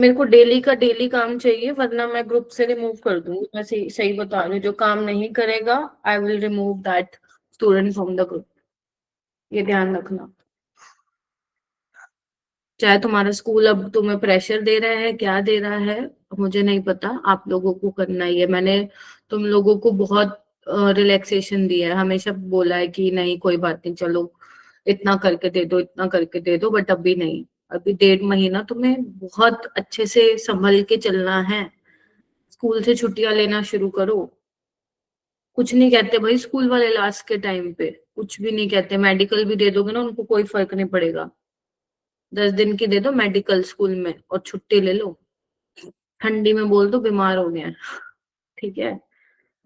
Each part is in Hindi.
मेरे को डेली का डेली काम चाहिए, वरना मैं ग्रुप से रिमूव कर दूंगी। मैं सही सही बता रही हूँ, जो काम नहीं करेगा I will remove that student from the group, ये ध्यान रखना। चाहे तुम्हारा स्कूल अब तुम्हें प्रेशर दे रहा है, क्या दे रहा है मुझे नहीं पता, आप लोगों को करना ही है। मैंने तुम लोगों को बहुत रिलैक्सेशन दिया है, हमेशा बोला है कि नहीं कोई बात नहीं, चलो इतना करके दे दो, इतना करके दे दो, बट अभी नहीं। अभी 1.5 महीना तुम्हें बहुत अच्छे से संभल के चलना है। स्कूल से छुट्टियां लेना शुरू करो। कुछ नहीं कहते भाई स्कूल वाले लास्ट के टाइम पे, कुछ भी नहीं कहते। मेडिकल भी दे दोगे ना उनको कोई फर्क नहीं पड़ेगा। 10 दिन की दे दो मेडिकल स्कूल में और छुट्टी ले लो। ठंडी में बोल दो बीमार हो गए हैं, ठीक है।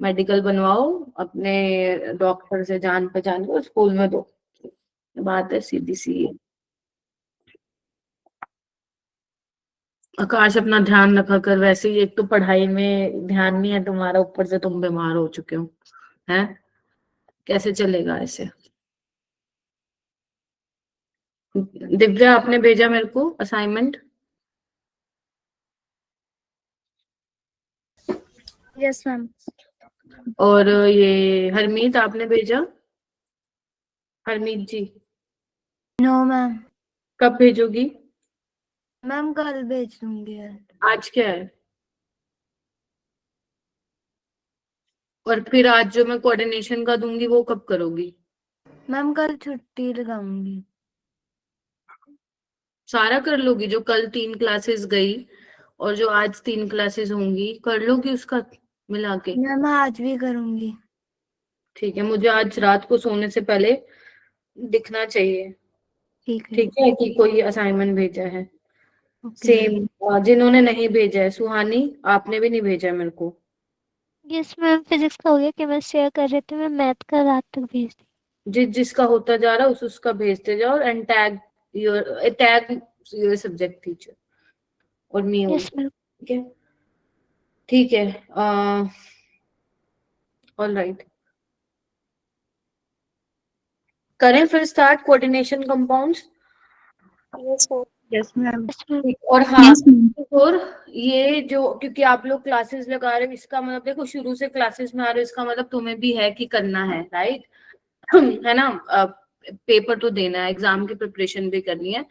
मेडिकल बनवाओ अपने डॉक्टर से, जान पहचान को स्कूल में दो। बात है सीधी सी है। आकाश अपना ध्यान रखा कर, वैसे ही एक तो पढ़ाई में ध्यान नहीं है तुम्हारा, ऊपर से तुम बीमार हो चुके हो, हैं कैसे चलेगा ऐसे। दिव्या आपने भेजा मेरे को असाइनमेंट? Yes ma'am. और ये हरमीत आपने भेजा? हरमीत जी नो मैम। कब भेजोगी? मैम कल भेज दूंगी। आज क्या है? और फिर आज जो मैं कोऑर्डिनेशन का दूंगी वो कब करोगी? मैम कल छुट्टी लगाऊंगी। सारा कर लोगी? जो कल 3 क्लासेस गई और जो आज 3 क्लासेस होंगी कर लोगी उसका मिला के? मैम आज भी करूंगी। ठीक है, मुझे आज रात को सोने से पहले दिखना चाहिए, ठीक है। ठीक है, कि कोई असाइनमेंट भेजा है। Okay ma'am. सेम जिन्होंने नहीं भेजा है, सुहानी आपने भी नहीं भेजा है मेरे को। यस मैम, फिजिक्स का हो गया, केमिस्ट्री कर रहे थे, मैं मैथ का रात तक भेज दी। जिसका होता जा रहा है उसका भेजते जाओ, and tag your subject teacher और मी यस ऑल्सो, मैम। ठीक है। ठीक है, ऑल राइट, करें फिर start coordination compounds? Yes ma'am. Yes ma'am. Yes ma'am. और हाँ, और ये जो क्योंकि आप लोग क्लासेस लगा रहे हो, इसका मतलब देखो शुरू से क्लासेस में आ रहे हो, इसका मतलब तुम्हें भी है कि करना है, राइट? है ना? पेपर तो देना है, एग्जाम की प्रिपरेशन भी करनी है।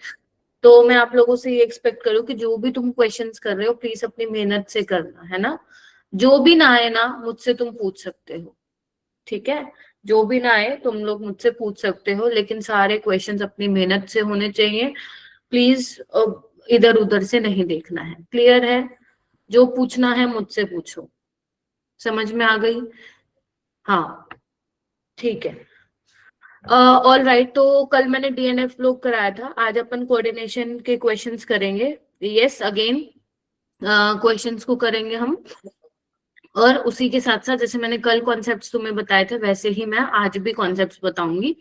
तो मैं आप लोगों से ये एक्सपेक्ट करूँ कि जो भी तुम क्वेश्चंस कर रहे हो प्लीज अपनी मेहनत से करना, है ना? जो भी ना आए ना मुझसे तुम पूछ सकते हो, ठीक है। जो भी ना आए तुम लोग मुझसे पूछ सकते हो, लेकिन सारे क्वेश्चंस अपनी मेहनत से होने चाहिए। प्लीज इधर उधर से नहीं देखना है, क्लियर है? जो पूछना है मुझसे पूछो, समझ में आ गई? हाँ ठीक है। ऑल राइट, तो कल मैंने डीएनएफ लोग कराया था, आज अपन कोऑर्डिनेशन के क्वेश्चंस करेंगे। यस अगेन क्वेश्चंस को करेंगे हम, और उसी के साथ साथ जैसे मैंने कल कॉन्सेप्ट्स तुम्हें बताए थे वैसे ही मैं आज भी कॉन्सेप्ट्स बताऊंगी।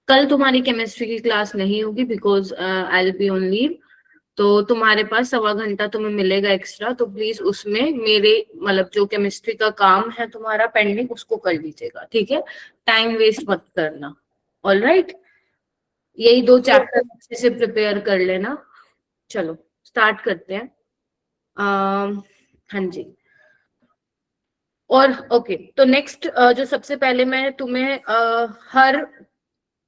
कल तुम्हारी केमिस्ट्री की क्लास नहीं होगी because I will be on leave, तो तुम्हारे पास 1.25 घंटा तुम्हें मिलेगा एक्स्ट्रा, तो प्लीज उसमें मेरे मतलब जो केमिस्ट्री का काम है तुम्हारा पेंडिंग उसको कर लीजिएगा, ठीक है। टाइम वेस्ट मत करना, ऑल राइट। यही 2 चैप्टर अच्छे से प्रिपेयर कर लेना। चलो स्टार्ट करते हैं। हाँ जी, और ओके, तो नेक्स्ट जो सबसे पहले मैं तुम्हें हर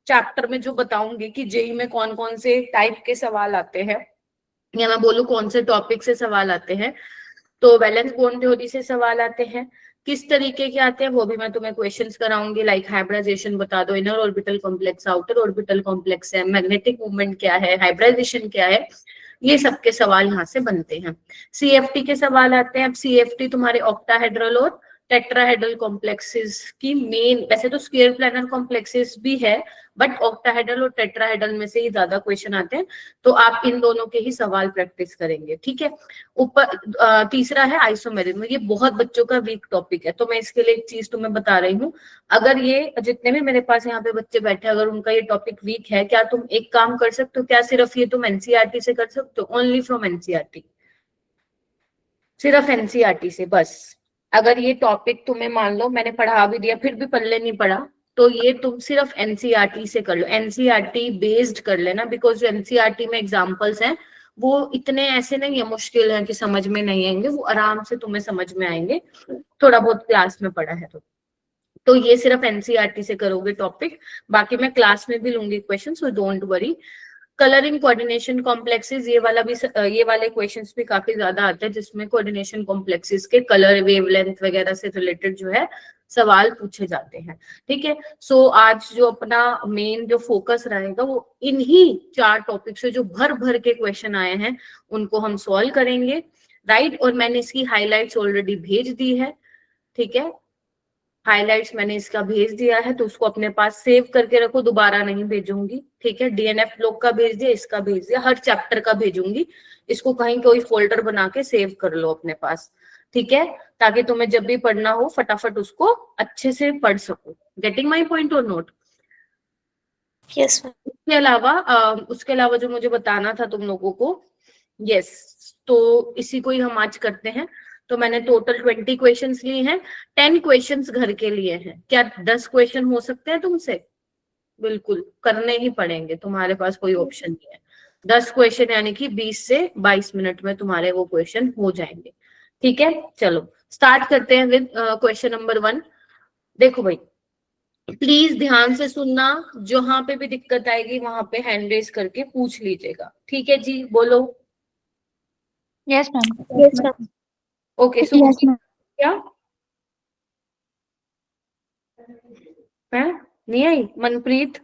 चैप्टर में जो बताऊंगी कि जेई में कौन कौन से टाइप के सवाल आते हैं, या मैं बोलूं कौन से टॉपिक से सवाल आते हैं। तो वैलेंस बॉन्ड थ्योरी से सवाल आते हैं, किस तरीके के आते हैं वो भी मैं तुम्हें क्वेश्चंस कराऊंगी। लाइक हाइब्रिडाइजेशन बता दो, inner orbital complex, outer orbital complex है, मैग्नेटिक मूवमेंट क्या है, हाइब्रिडाइजेशन क्या है, ये सब के सवाल यहाँ से बनते हैं। सीएफटी के सवाल आते हैं। अब सीएफटी तुम्हारे ऑक्टाहेड्रल और टेट्राहेड्रल कॉम्प्लेक्सेस की मेन, वैसे तो स्क्वायर प्लैनर कॉम्प्लेक्सेस भी है, बट ऑक्टाहेड्रल और टेट्राहेड्रल में से ही ज्यादा क्वेश्चन आते हैं, तो आप इन दोनों के ही सवाल प्रैक्टिस करेंगे, ठीक है। ऊपर तीसरा है आइसोमेरिज्म, ये बहुत बच्चों का वीक टॉपिक है, तो मैं इसके लिए एक चीज तुम्हें बता रही हूँ। अगर ये जितने भी मेरे पास यहाँ पे बच्चे बैठे, अगर उनका ये टॉपिक वीक है, क्या तुम एक काम कर सकते हो? क्या सिर्फ ये तुम एनसीईआरटी से कर सकते हो? ओनली फ्रॉम एनसीईआरटी, सिर्फ एनसीईआरटी से बस। अगर ये टॉपिक तुम्हें मान लो मैंने पढ़ा भी दिया फिर भी पल्ले नहीं पड़ा, तो ये तुम सिर्फ एनसीईआरटी से कर लो, एनसीईआरटी बेस्ड कर लेना, बिकॉज जो एनसीईआरटी में एग्जाम्पल्स हैं वो इतने ऐसे नहीं है मुश्किल है कि समझ में नहीं आएंगे, वो आराम से तुम्हें समझ में आएंगे, थोड़ा बहुत क्लास में पढ़ा है तो ये सिर्फ एनसीईआरटी से करोगे टॉपिक, बाकी मैं क्लास में भी लूंगी question, so don't worry. Colouring coordination complexes, ये वाला भी, ये वाले क्वेश्चंस भी काफी ज्यादा आते हैं जिसमें कोऑर्डिनेशन कॉम्प्लेक्सेस के कलर वेवलेंथ वगैरह से रिलेटेड जो है सवाल पूछे जाते हैं। ठीक है, सो आज जो अपना मेन जो फोकस रहेगा वो इन्हीं 4 टॉपिक से जो भर भर के क्वेश्चन आए हैं उनको हम सॉल्व करेंगे, राइट। और मैंने इसकी हाईलाइट्स ऑलरेडी भेज दी है, ठीक है, हाइलाइट्स मैंने इसका भेज दिया है, तो उसको अपने पास सेव करके रखो, दोबारा नहीं भेजूंगी, ठीक है। डीएनएफ लोग का भेज दिया, इसका भेज दिया, हर चैप्टर का भेजूंगी, इसको कहीं कोई फोल्डर बना के सेव कर लो अपने पास, ठीक है, ताकि तुम्हें जब भी पढ़ना हो फटाफट उसको अच्छे से पढ़ सको। गेटिंग माई पॉइंट और नोट? Yes ma'am. उसके अलावा जो मुझे बताना था तुम लोगों को, यस, तो इसी को ही हम आज करते हैं। तो मैंने टोटल 20 क्वेश्चंस लिए हैं, 10 क्वेश्चंस घर के लिए हैं। क्या 10 क्वेश्चन हो सकते हैं तुमसे? बिल्कुल करने ही पड़ेंगे, तुम्हारे पास कोई ऑप्शन नहीं है। 10 क्वेश्चन यानी कि 20 से 22 मिनट में तुम्हारे वो क्वेश्चन हो जाएंगे, ठीक है। चलो स्टार्ट करते हैं विद क्वेश्चन नंबर 1। देखो भाई, प्लीज ध्यान से सुनना, जहां पे भी दिक्कत आएगी वहां पे हैंड रेज करके पूछ लीजिएगा, ठीक है जी, बोलो। Yes ma'am. Yes ma'am. Okay, so क्या है, नहीं आई Manpreet?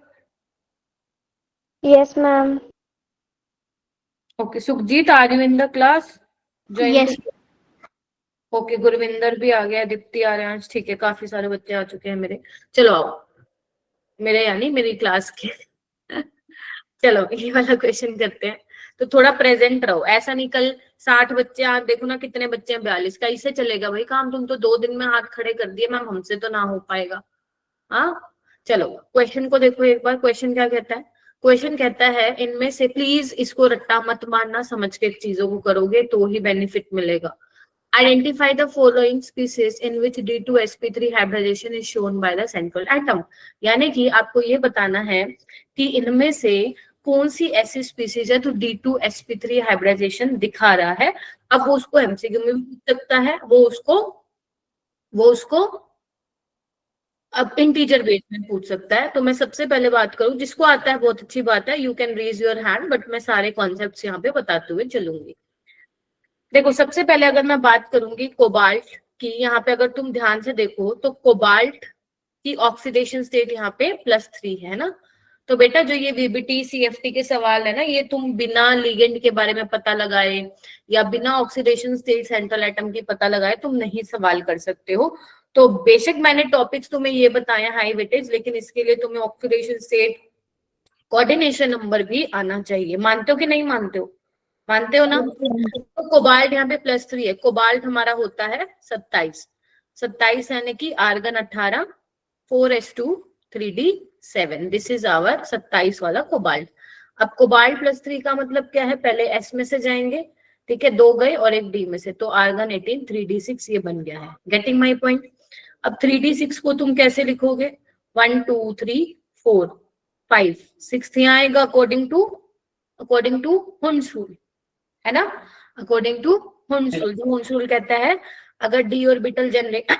Yes ma'am. Okay, Sukhjeet are you in the class? Yes. Okay, Gurvinder भी आ गया, दीप्ति आर्यांश, ठीक है, काफी सारे बच्चे आ चुके हैं मेरे। चलो आओ, मेरे यानी मेरी क्लास के चलो ये वाला क्वेश्चन करते हैं, तो थोड़ा प्रेजेंट रहो, ऐसा नहीं कल 60 बच्चे आ, देखो ना कितने बच्चे हैं, 42, कैसे चलेगा भाई काम? तुम तो 2 दिन में हाथ खड़े कर दिए मैम, हमसे तो ना हो पाएगा। हाँ चलो क्वेश्चन को देखो एक बार, क्वेश्चन क्या कहता है? क्वेश्चन कहता है इनमें से, प्लीज इसको रट्टा मत मारना, समझ के चीजों को करोगे तो ही बेनिफिट मिलेगा। Identify the following species in which D2sp3 hybridization is shown by the central atom। यानी कि आपको ये बताना है कि इनमें से कौन सी ऐसी स्पीसीज है तो D2sp3 हाइब्रिडाइजेशन दिखा रहा है। अब वो उसको एमसीक्यू में भी पूछ सकता है, वो उसको अब इंटीजर बेस में पूछ सकता है। तो मैं सबसे पहले बात करूं, जिसको आता है बहुत अच्छी बात है, you can raise your hand, but मैं सारे कॉन्सेप्ट्स यहाँ पे बताते हुए चलूंगी। देखो सबसे पहले अगर मैं बात करूंगी कोबाल्ट की, यहाँ पे अगर तुम ध्यान से देखो तो कोबाल्ट की ऑक्सीडेशन स्टेट यहाँ पे +3 है ना। तो बेटा जो ये वीबीटी सीएफटी के सवाल है ना, ये तुम बिना लिगेंड के बारे में पता लगाए या बिना ऑक्सीडेशन स्टेट सेंट्रल एटम की पता लगाए तुम नहीं सवाल कर सकते हो। तो बेशक मैंने टॉपिक्स तुम्हें ये बताया हाई वेटेज, लेकिन इसके लिए तुम्हें ऑक्सीडेशन स्टेट कोऑर्डिनेशन नंबर भी आना चाहिए। मानते हो कि नहीं मानते हो? मानते हो ना? तो कोबाल्ट यहाँ पे +3 है, कोबाल्ट हमारा होता है 27 यानी कि argon 18, 4s2 3d7, this is our 27 वाला कोबाल्ट। अब कोबाल्ट +3 का मतलब क्या है? पहले s में से जाएंगे, ठीक है, 2 गए और 1 d में से, तो आर्गन 18 3d6 ये बन गया है। Getting my point? अब 3d6 को तुम कैसे लिखोगे? 1 2 3 4 5 6 यहाँ आएगा अकॉर्डिंग टू हुन्स रूल, है ना, अकॉर्डिंग टू हुन्स रूल। जो हुन्स रूल कहता है अगर D orbital generate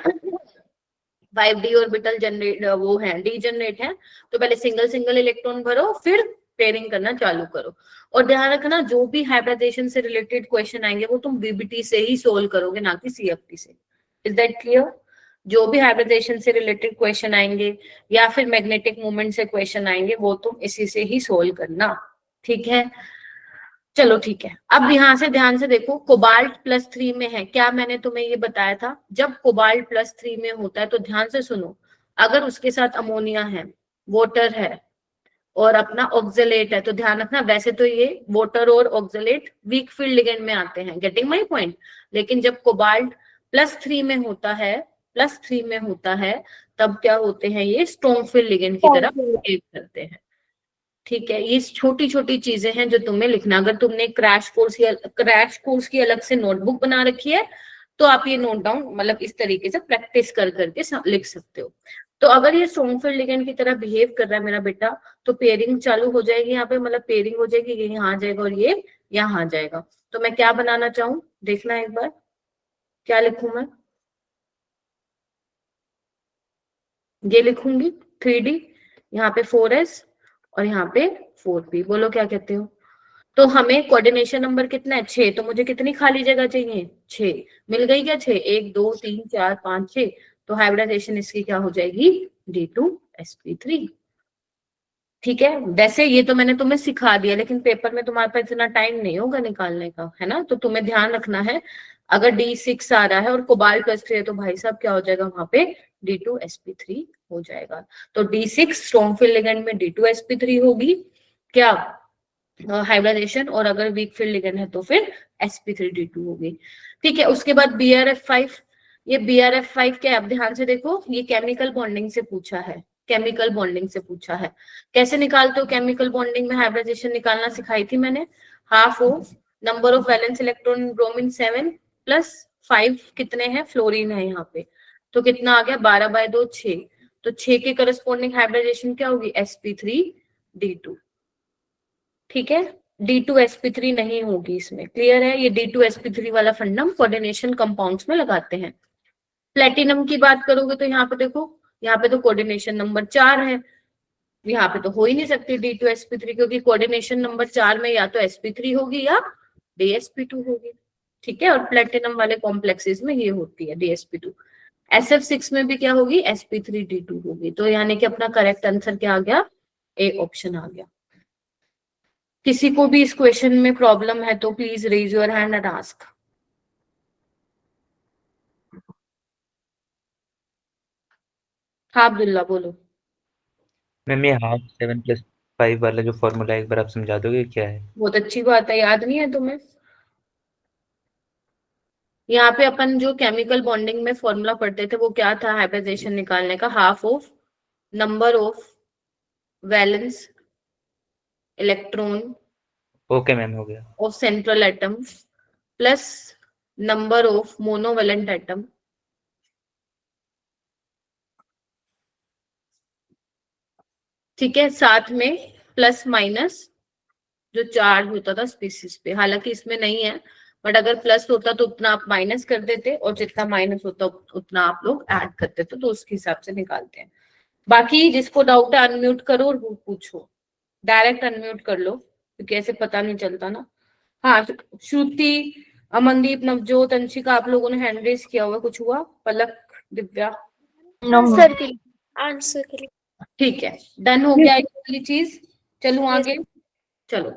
5d orbital generate वो है डी जनरेट है, तो पहले सिंगल इलेक्ट्रॉन भरो, फिर पेयरिंग करना चालू करो। और ध्यान रखना जो भी हाइब्रिडाइजेशन से रिलेटेड क्वेश्चन आएंगे वो तुम बीबीटी से ही सोल्व करोगे, ना कि सीएफटी से। Is that clear? जो भी हाइब्रिडाइजेशन से रिलेटेड क्वेश्चन आएंगे या फिर मैग्नेटिक मूवमेंट से क्वेश्चन आएंगे वो तुम इसी से ही सोल्व करना, ठीक है। चलो ठीक है, अब यहाँ से ध्यान से देखो, कोबाल्ट +3 में है, क्या मैंने तुम्हें ये बताया था? जब कोबाल्ट +3 में होता है तो ध्यान से सुनो, अगर उसके साथ अमोनिया है, वाटर है और अपना ऑक्सलेट है, तो ध्यान रखना वैसे तो ये वाटर और ऑक्सलेट वीक फील्ड लिगेंड में आते हैं, गेटिंग माय पॉइंट। लेकिन जब कोबाल्ट +3 में होता है तब क्या होते हैं? ये स्ट्रॉन्ग फील्ड लिगेंड की तरफ बिहेव करते हैं, ठीक है। ये छोटी छोटी चीजें हैं जो तुम्हें लिखना, अगर तुमने क्रैश कोर्स की अलग से नोटबुक बना रखी है तो आप ये नोट डाउन मतलब इस तरीके से प्रैक्टिस कर करके लिख सकते हो। तो अगर ये स्ट्रॉन्गफील्ड लिगेंड की तरह बिहेव कर रहा है मेरा बेटा, तो पेयरिंग चालू हो जाएगी यहाँ पे, मतलब पेयरिंग हो जाएगी, ये यहाँ आ जाएगा और ये यहाँ आ जाएगा। तो मैं क्या बनाना चाहूँ, देखना एक बार क्या लिखूं मैं, ये लिखूंगी 3D, यहाँ पे 4s और यहाँ पे 4p। बोलो क्या कहते हो। तो हमें कोऑर्डिनेशन नंबर कितना है 6, तो मुझे कितनी खाली जगह चाहिए 6, मिल गई क्या 6, 1 2 3 4 5 6। तो हाइब्रिडाइजेशन इसकी क्या हो जाएगी D2sp3। ठीक है, वैसे ये तो मैंने तुम्हें सिखा दिया, लेकिन पेपर में तुम्हारे पास इतना टाइम नहीं होगा निकालने का, है ना। तो तुम्हें ध्यान रखना है, अगर D6 आ रहा है और कोबाल्ट +3 है तो भाई साहब क्या हो जाएगा वहां पे D2sp3 हो जाएगा। तो D6 स्ट्रॉन्गफील्ड लिगेंड में D2sp3 होगी क्या हाइब्रिडाइजेशन, और अगर वीक फील्ड लिगेंड है तो फिर sp3d2 होगी। ठीक है, उसके बाद BRF5। ये BRF5 क्या है, आप ध्यान से देखो, ये केमिकल बॉन्डिंग से पूछा है, केमिकल बॉन्डिंग से पूछा है। कैसे निकालते हो केमिकल बॉन्डिंग में हाइब्रिडाइजेशन निकालना सिखाई थी मैंने। Half of number of valence electron bromine 7 + 5 कितने हैं, फ्लोरीन है यहाँ पे, तो कितना आ गया 12/2 6। तो 6 के करस्पॉन्डिंग हाइब्रिडाइजेशन क्या होगी sp3d2। ठीक है, D2sp3 नहीं होगी इसमें, क्लियर है। ये D2sp3 वाला फंडम कोऑर्डिनेशन कंपाउंड्स में लगाते हैं। प्लेटिनम की बात करोगे तो यहाँ पे देखो, यहाँ पे तो कोऑर्डिनेशन नंबर 4 है, यहाँ पे तो हो ही नहीं सकती D2sp3, क्योंकि कोऑर्डिनेशन नंबर 4 में या तो sp3 होगी या dsp2 होगी। ठीक है, और प्लेटिनम वाले कॉम्प्लेक्सेस में ये होती है dsp2। SF6 में भी क्या होगी sp3d2 होगी। तो यानी कि अपना करेक्ट आंसर क्या आ गया, ए ऑप्शन आ गया। किसी को भी इस क्वेश्चन में प्रॉब्लम है तो please raise your hand and ask. हाँ अब्दुल्ला बोलो। मैम ये हाफ 7 + 5 वाला जो फॉर्मूला है एक बार आप समझा दोगे क्या है। बहुत अच्छी बात है, याद नहीं है तुम्हें। यहाँ पे अपन जो केमिकल बॉन्डिंग में फॉर्मूला पढ़ते थे वो क्या था हाइब्रिडाइजेशन निकालने का, half of number of valence electron okay ma'am, हो गया। Of central atom plus number of monovalent atom ठीक है, साथ में प्लस माइनस जो चार्ज होता था स्पीसीज पे। हालांकि इसमें नहीं है, बट अगर प्लस होता तो उतना आप माइनस कर देते और जितना माइनस होता उतना आप लोग ऐड कर देते, तो उसके हिसाब से निकालते हैं। बाकी जिसको डाउट है अनम्यूट करो और पूछो, डायरेक्ट अनम्यूट कर लो क्योंकि ऐसे पता नहीं चलता ना। हाँ श्रुति, अमनदीप, नवजोत, अंशिका, आप लोगों ने हैंड रेज किया हुआ, कुछ हुआ, पलक, दिव्या, आंसर के लिए ठीक है, डन हो गया ये वाली चीज। चलो आगे, चलो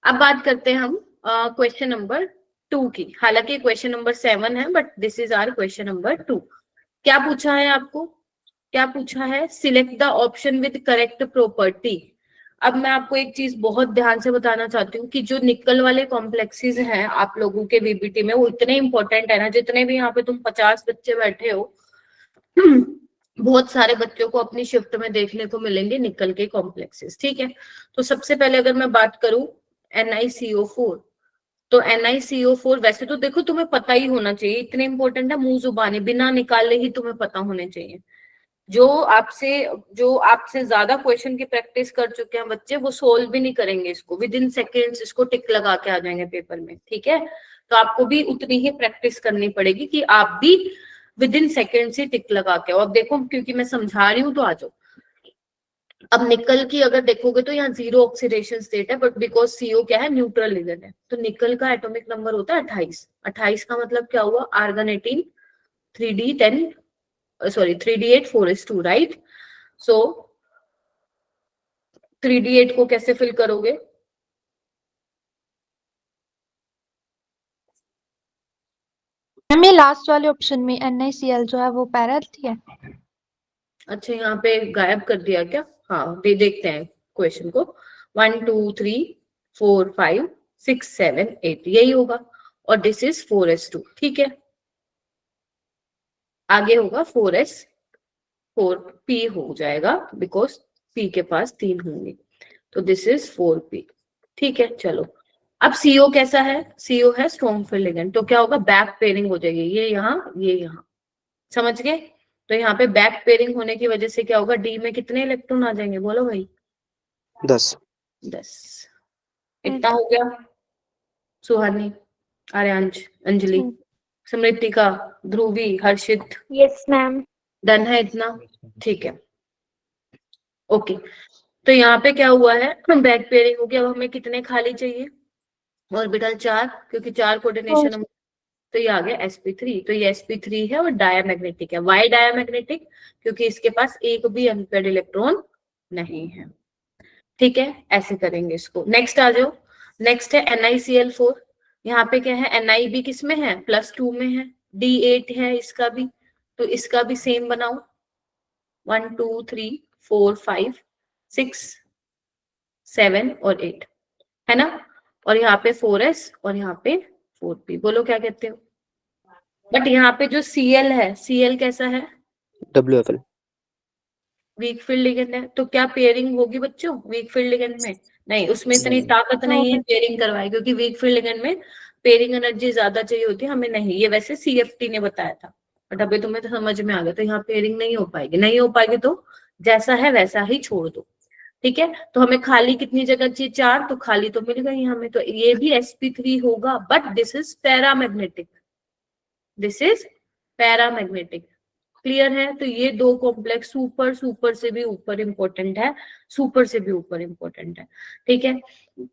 अब बात करते हैं हम क्वेश्चन नंबर 2 की। हालांकि क्वेश्चन नंबर 7 है but this is our question number 2। क्या पूछा है आपको, क्या पूछा है, select the option with correct property. अब मैं आपको एक चीज बहुत ध्यान से बताना चाहती हूँ कि जो निकल वाले कॉम्प्लेक्सेस हैं आप लोगों के वीबीटी में वो इतने इंपॉर्टेंट है ना, जितने भी यहाँ पे तुम 50 बच्चे बैठे हो बहुत सारे बच्चों को अपनी शिफ्ट में देखने को मिलेंगे निकल के कॉम्प्लेक्सेस। ठीक है, तो सबसे पहले अगर मैं बात करूं NiCO4, तो NiCO4 वैसे तो देखो तुम्हें पता ही होना चाहिए, इतने इंपॉर्टेंट है, मुंह जुबानी बिना निकाले ही तुम्हें पता होने चाहिए। जो आपसे ज्यादा क्वेश्चन की प्रैक्टिस कर चुके हैं बच्चे वो सोल्व भी नहीं करेंगे इसको, विद इन सेकेंड्स इसको टिक लगा के आ जाएंगे पेपर में। ठीक है, तो आपको भी उतनी ही प्रैक्टिस करनी पड़ेगी कि आप भी विद इन सेकेंड से टिक लगा के। अब देखो क्योंकि मैं समझा रही हूँ तो आ जाओ। अब निकल की अगर देखोगे तो यहाँ 0 ऑक्सीडेशन स्टेट है, बट बिकॉज CO क्या है, न्यूट्रल लिगेंड है, तो निकल का एटॉमिक नंबर होता है 28। 28 का मतलब क्या हुआ, आर्गन 18 3D8 4s2, राइट। सो 3D8 को कैसे फिल करोगे, मैम ये लास्ट वाले ऑप्शन में NiCl जो है वो पैरेलल है। अच्छा यहाँ पे गायब कर दिया क्या, हाँ देखते हैं क्वेश्चन को। 1 2 3 4 5 6 7 8 यही होगा, और दिस इज 4s2। ठीक है, आगे होगा 4p हो जाएगा बिकॉज p के पास 3 होंगे, तो दिस इज 4p। ठीक है, चलो अब CO कैसा है, CO है स्ट्रॉन्गफील्ड लिगेंड, तो क्या होगा बैक पेयरिंग हो जाएगी, ये यहाँ समझ गए। तो यहाँ पे बैक पेयरिंग होने की वजह से क्या होगा, डी में कितने इलेक्ट्रॉन आ जाएंगे, बोलो भाई? 10। 10। इतना हो गया। सुहानी, आर्यांश, अंजलि, समृतिका, ध्रुवी, हर्षित, यस मैम। डन है इतना? ठीक है, ओके। तो यहाँ पे क्या हुआ है, बैक पेयरिंग हो गया। अब हमें कितने खाली चाहिए? ऑर्बिटल 4, क्योंकि 4 कोऑर्डिनेशन। तो ये आ गया sp3। तो ये sp3 है और डायमैग्नेटिक है। Why diamagnetic? क्योंकि इसके पास एक भी अनपेयर्ड इलेक्ट्रॉन नहीं है। ठीक है, ऐसे करेंगे इसको। नेक्स्ट आ जाओ। नेक्स्ट है NiCl4। यहाँ पे क्या है, Ni भी किस में है, +2 में है, D8 है इसका भी, तो इसका भी सेम बनाओ। 1 2 3 4 5 6 7 और 8 है ना। और यहाँ पे 4s और यहाँ पे 4p। बोलो क्या कहते हो? बट यहाँ पे जो Cl है, Cl कैसा है? WFL। वीक फील्ड लिगेंड है। तो क्या पेयरिंग होगी बच्चों वीक फील्ड लिगेंड में? नहीं, उसमें इतनी ताकत नहीं है पेयरिंग करवाए, क्योंकि वीक फील्ड लिगेंड में पेयरिंग एनर्जी ज्यादा चाहिए होती है, हमें नहीं। ये वैसे CFT ने बताया था, बट अभी तुम्हें तो समझ में आ गया। तो यहाँ पेयरिंग नहीं हो पाएगी, नहीं हो पाएगी तो जैसा है वैसा ही छोड़ दो। ठीक है, तो हमें खाली कितनी जगह चाहिए? 4। तो खाली तो मिल गई हमें, तो ये भी sp3 होगा, but this is paramagnetic. This is paramagnetic. Clear है? तो ये दो कॉम्प्लेक्स सुपर सुपर से भी ऊपर इंपॉर्टेंट है, सुपर से भी ऊपर इंपॉर्टेंट है। ठीक है,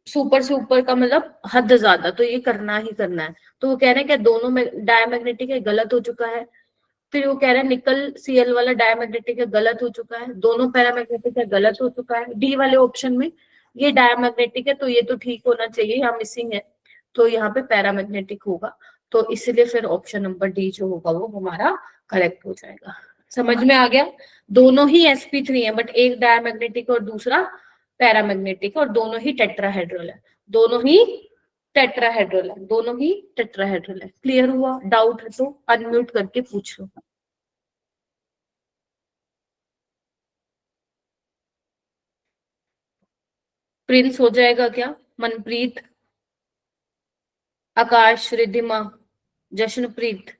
सुपर से ऊपर का मतलब हद ज्यादा, तो ये करना ही करना है। तो वो कह रहे हैं कि दोनों में डायमैग्नेटिक है, गलत हो चुका है। फिर वो कह रहा है निकल Cl वाला डायमैग्नेटिक है, गलत हो चुका है। दोनों पैरामैग्नेटिक है, गलत हो चुका है। डी वाले ऑप्शन में ये डायमैग्नेटिक है, तो ये तो ठीक होना चाहिए, यहाँ मिसिंग है, तो यहाँ पे पैरामैग्नेटिक होगा। तो इसलिए फिर ऑप्शन नंबर डी जो होगा वो हमारा करेक्ट हो जाएगा। समझ में आ गया? दोनों ही sp3 है, बट एक डायमैग्नेटिक और दूसरा पैरामैग्नेटिक, और दोनों ही टेट्राहेड्रल है। दोनों ही टेट्राहेड्रल है, दोनों ही टेट्राहेड्रल है। क्लियर हुआ? डाउट है तो अनम्यूट करके पूछ लो। प्रिंस हो जाएगा क्या? मनप्रीत, आकाश, रिद्धिमा, जशनप्रीत,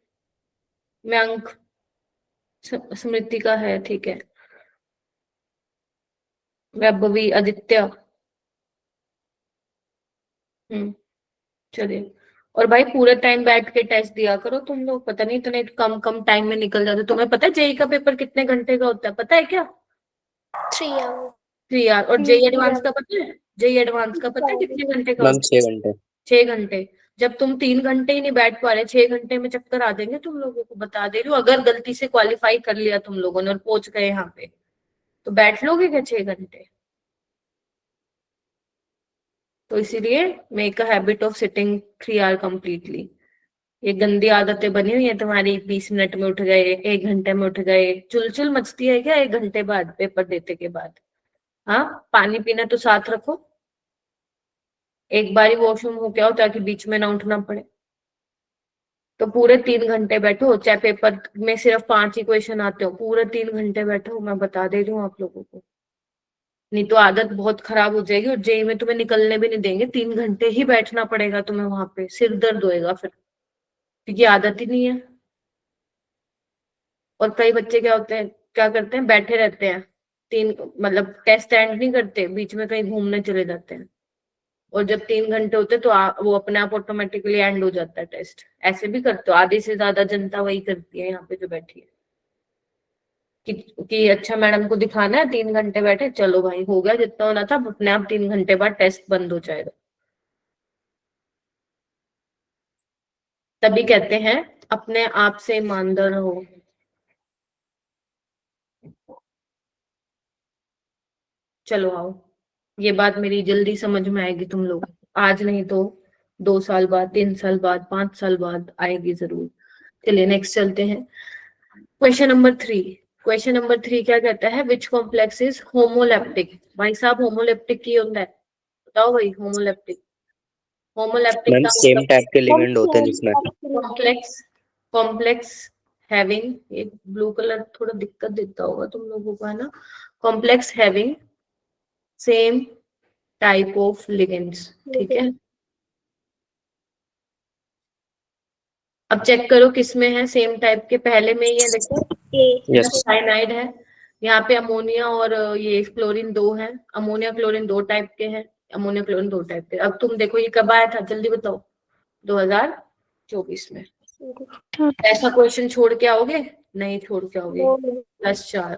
मयंक, स्मृति का है, ठीक है, वैभवी, आदित्य। चलिए। और भाई पूरे टाइम बैठ के टेस्ट दिया करो तुम लोग, पता नहीं इतने कम कम टाइम में निकल जाते। तुम्हें पता है जेई का पेपर कितने घंटे का होता है, पता है क्या? 3 आवर। 3 आवर। और जेई एडवांस का पता है? जेई एडवांस का पता है कितने घंटे का मैम होता है? 6 घंटे। 6 घंटे। जब तुम 3 घंटे ही नहीं बैठ पा रहे, 6 घंटे में चक्कर आ जाएंगे तुम लोगों को, बता दे रही हूँ। अगर गलती से क्वालिफाई कर लिया तुम लोगों ने और पहुंच गए यहाँ पे, तो बैठ लोगे क्या 6 घंटे? तो इसीलिए make a habit of sitting 3 hour completely. ये गंदी आदतें बनी हुई है तुम्हारी। 20 मिनट में उठ गए, 1 घंटे में उठ गए, चुलचुल मचती है क्या 1 घंटे बाद पेपर देते के बाद? हाँ, पानी पीना तो साथ रखो, एक बार ही वॉशरूम हो क्या हो, ताकि बीच में ना उठना पड़े। तो पूरे 3 घंटे बैठो, चाहे पेपर में सिर्फ 5 ही क्वेश्चन आते हो, पूरे 3 घंटे बैठो, मैं बता दे रही हूँ आप लोगों को। नहीं तो आदत बहुत खराब हो जाएगी, और जेई में तुम्हें निकलने भी नहीं देंगे। 3 घंटे ही बैठना पड़ेगा तुम्हें वहां पे, सिर दर्द होएगा फिर, क्योंकि आदत ही नहीं है। और कई बच्चे क्या होते हैं, क्या करते हैं, बैठे रहते हैं, मतलब टेस्ट एंड नहीं करते, बीच में कहीं घूमने चले जाते हैं, और जब 3 घंटे होते तो वो अपने आप ऑटोमेटिकली एंड हो जाता है टेस्ट। ऐसे भी करते हो, आधी से ज्यादा जनता वही करती है यहाँ पे जो बैठी है, कि अच्छा मैडम को दिखाना है, 3 घंटे बैठे, चलो भाई हो गया जितना होना था, अपने आप 3 घंटे बाद टेस्ट बंद हो जाएगा। तभी कहते हैं अपने आप से ईमानदार रहो। चलो आओ, ये बात मेरी जल्दी समझ में आएगी तुम लोग, आज नहीं तो 2 साल बाद, 3 साल बाद, 5 साल बाद आएगी जरूर। चलिए नेक्स्ट चलते हैं। Question number 3। क्वेश्चन नंबर 3 क्या कहता है, विच कॉम्प्लेक्स इज होमोलेप्टिक? भाई साहब होमोलेप्टिक की होता है, बताओ भाई। होमोलेप्टिक, होमोलेप्टिक मैम का सेम मतलब टाइप के लिगेंड होते हैं जिसमें। कॉम्प्लेक्स हैविंग, एक ब्लू कलर थोड़ा दिक्कत देता होगा तुम लोगों को, है ना। Complex having same type of ligands, ठीक है। अब चेक करो किसमें है सेम टाइप के। पहले में ये देखो Yes. साइनाइड है। यहाँ पे अमोनिया और ये क्लोरीन 2 है। अमोनिया क्लोरीन 2 टाइप के हैं, अमोनिया क्लोरीन 2 टाइप के। अब तुम देखो ये कब आया था, जल्दी बताओ। 2024 में। ऐसा क्वेश्चन छोड़ के आओगे? नहीं छोड़ के आओगे। +4।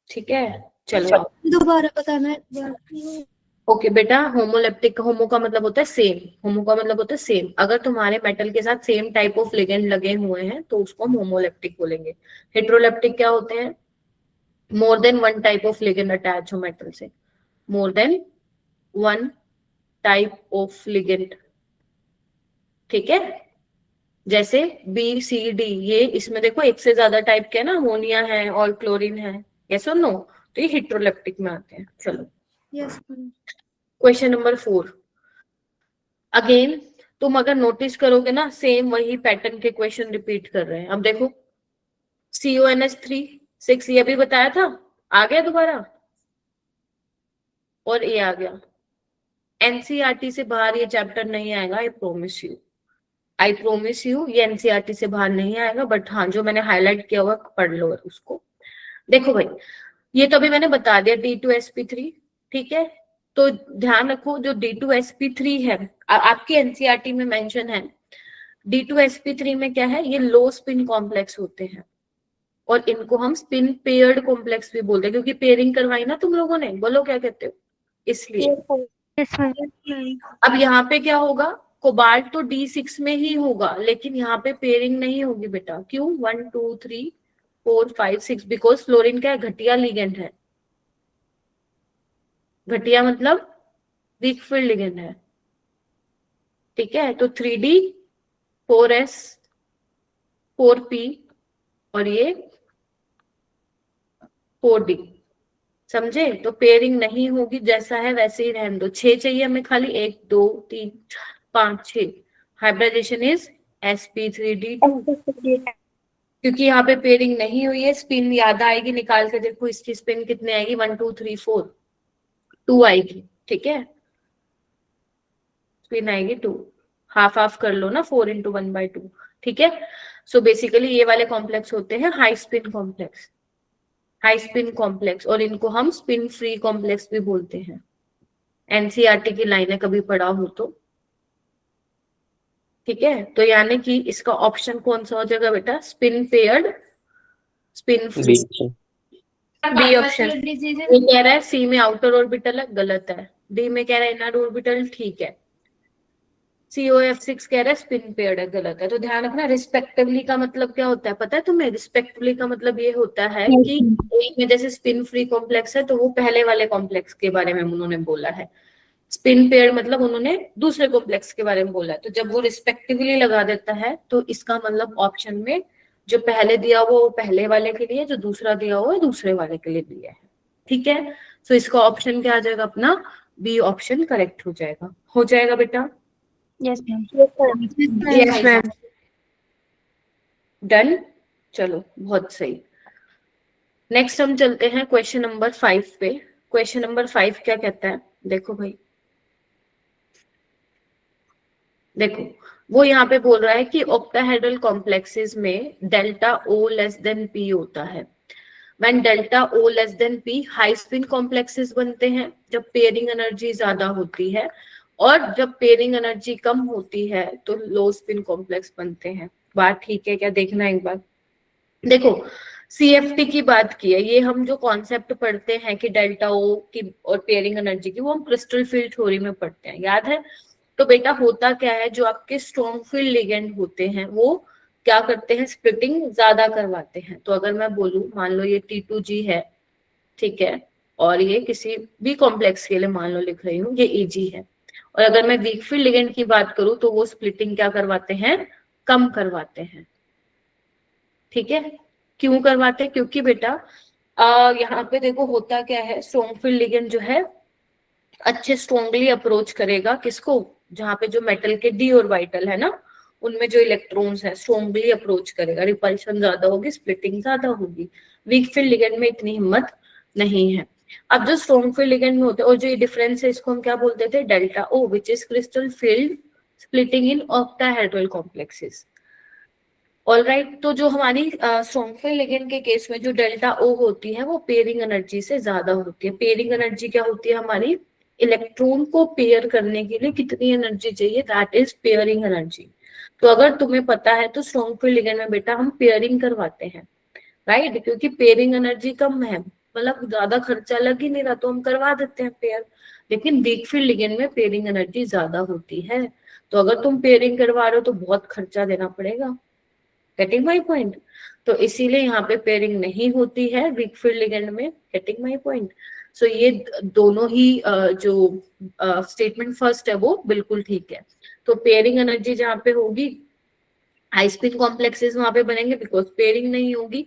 ठीक है, चलो आप। दोबारा बताना। ओके बेटा, होमोलेप्टिक, होमो का मतलब होता है सेम, होमो का मतलब होता है सेम। अगर तुम्हारे मेटल के साथ सेम टाइप ऑफ लिगेंड लगे हुए हैं तो उसको हम होमोलेप्टिक बोलेंगे। हेट्रोलेप्टिक क्या होते हैं? More than one type of ligand attach हो मेटल से, more than one type of ligand. ठीक है, जैसे B, C, D, ये इसमें देखो एक से ज्यादा टाइप के ना, अमोनिया है और क्लोरीन है, यस और नो, तो ये हेट्रोलेप्टिक में आते हैं। चलो यस। Question number 4। अगेन तुम अगर नोटिस करोगे ना, सेम वही पैटर्न के क्वेश्चन रिपीट कर रहे हैं। अब देखो CONH3 ये भी बताया था, आ गया दोबारा, और ये आ गया। NCERT से बाहर ये चैप्टर नहीं आएगा, I promise you, I promise you, ये NCERT से बाहर नहीं आएगा। बट हाँ, जो मैंने हाईलाइट किया हुआ पढ़ लो उसको। देखो भाई, ये तो अभी मैंने बता दिया D2sp3, ठीक है। तो ध्यान रखो, जो D2sp3 है, आपकी NCERT में मेंशन है, D2sp3 में क्या है, ये लो स्पिन कॉम्प्लेक्स होते हैं और इनको हम स्पिन पेयर्ड कॉम्प्लेक्स भी बोलते हैं, क्योंकि पेयरिंग करवाई ना तुम लोगों ने, बोलो क्या कहते हो, इसलिए। अब यहाँ पे क्या होगा, कोबाल्ट तो D6 में ही होगा, लेकिन यहाँ पे पेयरिंग नहीं होगी बेटा। क्यों? 1 2 3 4 5 6, बिकॉज फ्लोरीन क्या है, घटिया लिगेंड है। घटिया मतलब वीक फील्ड लिगेंड है। ठीक है, तो 3D 4S 4P और ये 4D, समझे? तो पेयरिंग नहीं होगी, जैसा है वैसे ही रहने दो। 6 चाहिए हमें खाली, 1 2 3 4 5 6। हाइब्रिडाइजेशन इज sp3d2, क्योंकि यहाँ पे पेयरिंग नहीं हुई है। स्पिन याद आएगी, निकाल के देखो इसकी स्पिन कितने आएगी, 1 2 3 4, 2 आएगी। ठीक है, स्पिन आएगी 2, हाफ हाफ कर लो ना, 4 × 1/2। ठीक है, सो बेसिकली ये वाले कॉम्प्लेक्स होते हैं high spin complex, high spin complex, और इनको हम स्पिन फ्री कॉम्प्लेक्स भी बोलते हैं। NCERT की लाइनें कभी पढ़ा हो तो। ठीक है, तो यानी कि इसका ऑप्शन कौन सा हो जाएगा बेटा, spin paired, spin free. B option. ये कह रहा है सी में आउटर ऑर्बिटल है, गलत है। डी में कह रहा है इनर ऑर्बिटल, ठीक है। COF6 कह रहा है स्पिन पेयर्ड है, गलत है। तो ध्यान रखना, रिस्पेक्टिवली का मतलब क्या होता है पता है तुम्हें? रिस्पेक्टिवली का मतलब ये होता है कि एक में जैसे स्पिन फ्री कॉम्प्लेक्स है तो वो पहले वाले कॉम्प्लेक्स के बारे में उन्होंने बोला है, स्पिन पेयर्ड मतलब उन्होंने दूसरे कॉम्प्लेक्स के बारे में बोला है। तो जब वो रिस्पेक्टिवली लगा देता है तो इसका मतलब ऑप्शन में जो पहले दिया हुआ वो पहले वाले के लिए, जो दूसरा दिया हुआ है दूसरे वाले के लिए दिया है। ठीक है, सो इसका ऑप्शन क्या आ जाएगा अपना, बी ऑप्शन करेक्ट हो जाएगा। हो जाएगा बेटा? Yes ma'am. Yes ma'am. Done, चलो बहुत सही। नेक्स्ट हम चलते हैं क्वेश्चन नंबर 5 पे। क्वेश्चन नंबर 5 क्या कहता है, देखो भाई, देखो वो यहाँ पे बोल रहा है कि ऑक्टाहेड्रल कॉम्प्लेक्सेस में delta O less than P होता है। When delta O less than P high spin complexes बनते हैं जब पेयरिंग एनर्जी ज्यादा होती है, और जब पेयरिंग एनर्जी कम होती है तो लो स्पिन कॉम्प्लेक्स बनते हैं। बात ठीक है क्या? देखना एक बार, देखो CFT की बात की है, ये हम जो कॉन्सेप्ट पढ़ते हैं कि डेल्टा O की और पेयरिंग एनर्जी की, वो हम क्रिस्टल फील्ड थ्योरी में पढ़ते हैं, याद है? तो बेटा होता क्या है, जो आपके स्ट्रॉन्ग फील्ड लिगेंड होते हैं वो क्या करते हैं, स्प्लिटिंग ज्यादा करवाते हैं। तो अगर मैं बोलूं, मान लो ये T2G है, ठीक है, और ये किसी भी कॉम्प्लेक्स के लिए मान लो लिख रही हूँ, ये EG है, और अगर मैं वीक फील्ड लिगेंड की बात करूं तो वो स्प्लिटिंग क्या करवाते हैं, कम करवाते हैं। ठीक है, क्यों करवाते हैं? क्योंकि बेटा यहाँ पे देखो होता क्या है, स्ट्रॉन्ग फील्ड लिगेंड जो है अच्छे स्ट्रॉन्गली अप्रोच करेगा किसको, जहाँ पे जो मेटल के d ऑर्बिटल है ना, उनमें जो इलेक्ट्रॉन्स है स्ट्रॉन्गली अप्रोच करेगा, रिपल्शन ज्यादा होगी, स्प्लिटिंग ज्यादा होगी। वीक फील्ड लिगेंड में इतनी हिम्मत नहीं है। अब जो स्ट्रॉन्ग फील्ड लिगेंड में होते हैं, और जो ये डिफरेंस है इसको हम क्या बोलते थे, delta O, which is crystal field splitting in octahedral complexes. All right, तो जो हमारी स्ट्रॉन्ग लिगेंड के केस में जो डेल्टा ओ होती है वो पेयरिंग एनर्जी से ज्यादा होती है। पेयरिंग एनर्जी क्या होती है हमारी, इलेक्ट्रॉन को पेयर करने के लिए कितनी एनर्जी चाहिए, दैट इज पेयरिंग एनर्जी। तो अगर तुम्हें पता है तो स्ट्रॉन्ग लिगेंड में बेटा हम पेयरिंग करवाते हैं, राइट, क्योंकि पेयरिंग एनर्जी कम है, मतलब ज्यादा खर्चा लग ही नहीं रहा तो हम करवा देते हैं पेयर। लेकिन वीक फील्ड लिगेंड में पेयरिंग एनर्जी ज्यादा होती है, तो अगर तुम पेयरिंग करवा रहे हो तो बहुत खर्चा देना पड़ेगा। Getting my point? तो इसीलिए यहाँ पे पेयरिंग नहीं होती है वीक फील्ड लिगेंड में। Getting my point? सो ये दोनों ही जो स्टेटमेंट फर्स्ट है वो बिल्कुल ठीक है। तो पेयरिंग एनर्जी जहाँ पे होगी, हाई स्पिन कॉम्प्लेक्सेस वहां पे बनेंगे बिकॉज पेयरिंग नहीं होगी,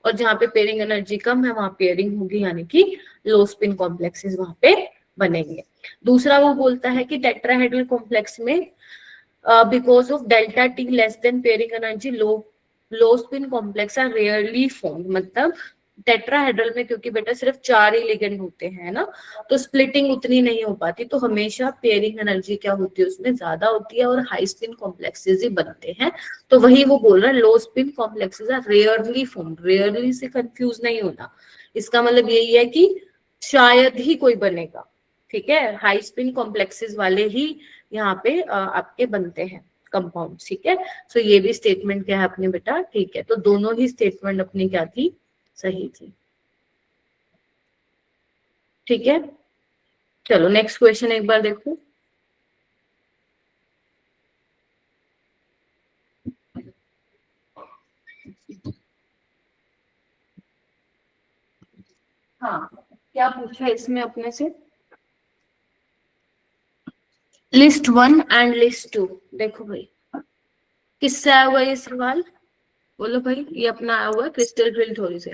और जहाँ पे पेयरिंग एनर्जी कम है वहां पेयरिंग होगी, यानी कि लो स्पिन कॉम्प्लेक्सेस वहां पे बनेंगे। दूसरा वो बोलता है कि टेट्राहेड्रल कॉम्प्लेक्स में because of delta T less than pairing energy low spin complex are rarely formed. मतलब टेट्राहेड्रल में क्योंकि बेटा सिर्फ 4 ही लिगेंड होते हैं ना, तो स्प्लिटिंग उतनी नहीं हो पाती, तो हमेशा पेयरिंग एनर्जी क्या होती है उसमें ज्यादा होती है और हाई स्पिन कॉम्प्लेक्सेस ही बनते हैं। तो वही वो बोल रहा है, low spin complexes are rarely formed. Rarely से कंफ्यूज नहीं होना, इसका मतलब यही है कि शायद ही कोई बनेगा, ठीक है, हाई स्पिन कॉम्प्लेक्सेस वाले ही यहाँ पे आपके बनते हैं कंपाउंड, ठीक है। सो ये भी स्टेटमेंट क्या है अपने बेटा, ठीक है, तो दोनों ही स्टेटमेंट अपनी क्या थी, सही थी, ठीक है। चलो नेक्स्ट क्वेश्चन एक बार देखो। हाँ, क्या पूछा इसमें अपने से, लिस्ट 1 एंड लिस्ट 2। देखो भाई किससे आया हुआ ये सवाल, बोलो भाई, ये अपना आया हुआ है क्रिस्टल ड्रिल थ्योरी से।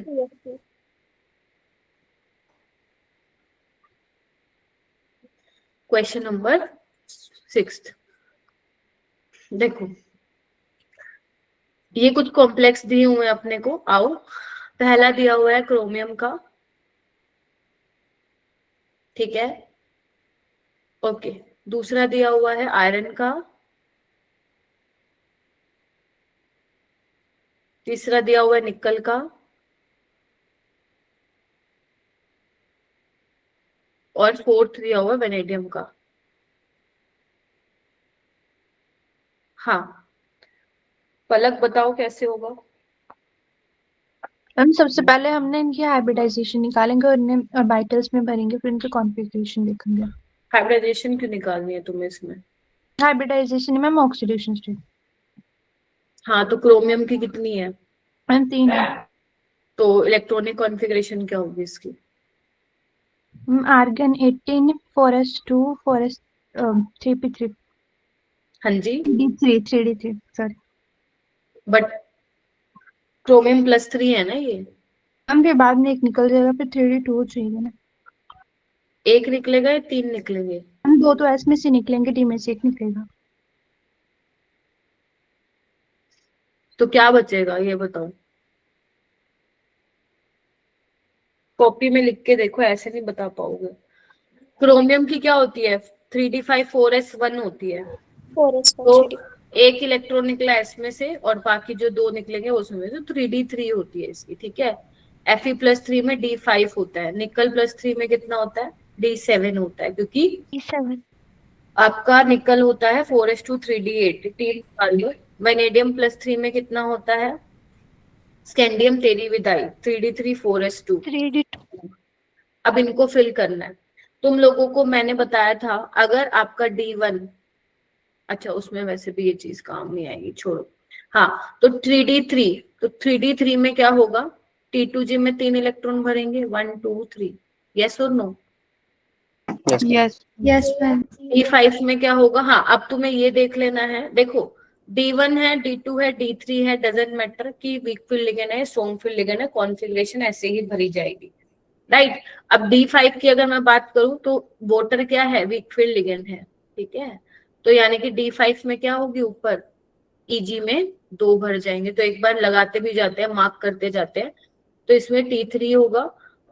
क्वेश्चन नंबर 6, देखो ये कुछ कॉम्प्लेक्स दिए हुए हैं अपने को। आओ, पहला दिया हुआ है क्रोमियम का, ठीक है, ओके। दूसरा दिया हुआ है आयरन का, तीसरा दिया हुआ है निकल का, और फोर्थ दिया हुआ है वेनेडियम का। हाँ, पलक बताओ कैसे होगा। हम सबसे पहले हमने इनकी हाइब्रिडाइजेशन निकालेंगे और इन्हें ऑर्बिटल्स में भरेंगे, फिर इनके कॉन्फ़िगरेशन देखेंगे। हाइब्रिडाइजेशन क्यों निकालनी है तुम्हें इसमें? हाइब्रिडाइजेशन में ऑक्सीडेशन स्टेट। हाँ, तो क्रोमियम की कितनी है? 3 है। तो इलेक्ट्रॉनिक कॉन्फ़िगरेशन क्या होगी इसकी? Argon 18 4s2 4s 3p3। हाँ जी, 3d3 सॉरी। बट क्रोमियम +3 है ना ये, हम फिर बाद में एक निकल जाएगा, फिर 3d2 चाहिए ना। एक निकलेगा या 3 निकलेंगे? हम 2 तो s में से निकलेंगे, d में से 1 निकलेगा। तो क्या बचेगा ये बताओ, कॉपी में लिख के देखो, ऐसे नहीं बता पाओगे। क्रोमियम की क्या होती है, 3d5 4s1 होती है, तो एक इलेक्ट्रॉन निकला एस में से और बाकी जो 2 निकलेंगे उसमें से 3d3 होती है इसकी, ठीक है। Fe+3 में d5 होता है, निकल +3 में कितना होता है, d7 होता है, क्योंकि 7 आपका निकल होता है 4s2 3d8, 3 निकाल लो। वेनेडियम +3 में कितना होता है, स्कैंडियम तेरी विदाई 3d3 4s2। 3d2 अब इनको फिल करना है। तुम लोगों को मैंने बताया था, अगर आपका d1, अच्छा उसमें वैसे भी ये चीज काम नहीं आएगी, छोड़ो। हाँ, तो 3d3, तो 3d3 में क्या होगा, T2G में 3 इलेक्ट्रॉन भरेंगे, 1 2 3, यस और no? Yes yes ma'am. D5 में क्या होगा, हाँ अब तुम्हें ये देख लेना है, देखो D1 है, D2 है, D3 है, डजेंट मैटर कि वीक फील्ड लिगेंड है, स्ट्रॉन्ग फील्ड लिगेंड है, कॉन्फ़िगरेशन ऐसे ही भरी जाएगी, राइट। अब D5 की अगर मैं बात करूं तो वोटर क्या है, वीक फील्ड लिगेंड है, ठीक है। तो यानी कि D5 में क्या होगी, ऊपर EG में 2 भर जाएंगे, तो एक बार लगाते भी जाते हैं, मार्क करते जाते हैं। तो इसमें T3 होगा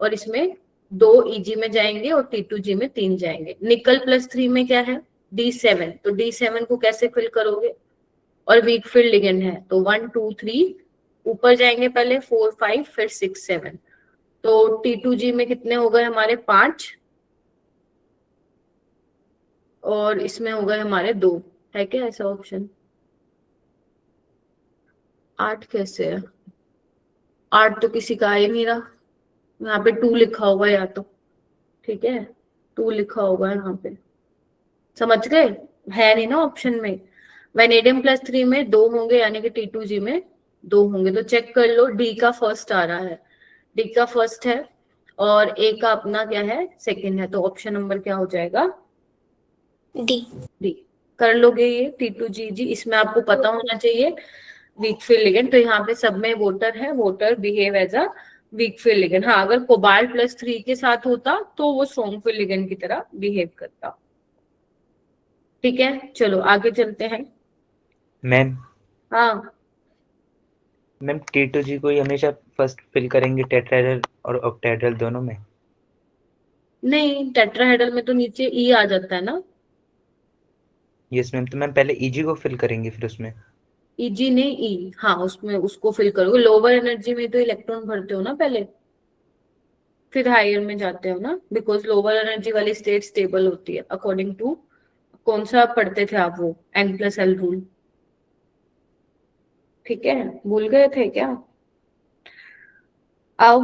और इसमें 2 EG में जाएंगे और T2G में 3 जाएंगे। निकल +3 में क्या है, D7, तो D7 को कैसे फिल करोगे, और वीक फील्ड लिगेंड है, तो 1 2 3 ऊपर जाएंगे पहले, 4 5 फिर 6 7। तो T2G में कितने हो गए हमारे 5, और इसमें हो गए हमारे 2। है क्या ऐसा ऑप्शन? 8 कैसे है? 8 तो किसी का आ ही नहीं रहा, यहाँ पे 2 लिखा होगा या तो, ठीक है 2 लिखा होगा यहाँ पे, समझ गए? है नहीं ना ऑप्शन में। वेनेडियम प्लस 3 में 2 होंगे, यानी कि T2G में 2 होंगे, तो चेक कर लो, डी का फर्स्ट आ रहा है, डी का फर्स्ट है, और ए का अपना क्या है, सेकंड है, तो ऑप्शन नंबर क्या हो जाएगा? डी। डी। कर लोगे ये T2G, इसमें आपको पता होना चाहिए वीक फील्ड लिगेंड, तो यहाँ पे सब में वोटर है, water behave as a weak field ligand. हाँ, अगर कोबाल्ट प्लस 3 के साथ होता तो वो स्ट्रॉन्ग फील्ड लिगेंड की तरह बिहेव करता। ठीक है, चलो आगे चलते हैं। मैम हाँ, मैम T2G को ही हमेशा फर्स्ट फिल करेंगे टेट्राहेड्रल और ऑक्टाहेड्रल दोनों में? नहीं, टेट्राहेड्रल में तो नीचे ई आ जाता है ना। यस मैम, तो मैम पहले EG को फिल करेंगे फिर उसमें? Eg ने ई, हाँ उसमें उसको फिल करोगे। लोअर एनर्जी में तो इलेक्ट्रॉन भरते हो ना पहले, फिर हायर में जाते हो ना, बिकॉज लोअर एनर्जी वाली स्टेट स्टेबल होती है अकॉर्डिंग टू, कौन सा पढ़ते थे आप, वो N+L रूल। ठीक है, भूल गए थे क्या? आओ,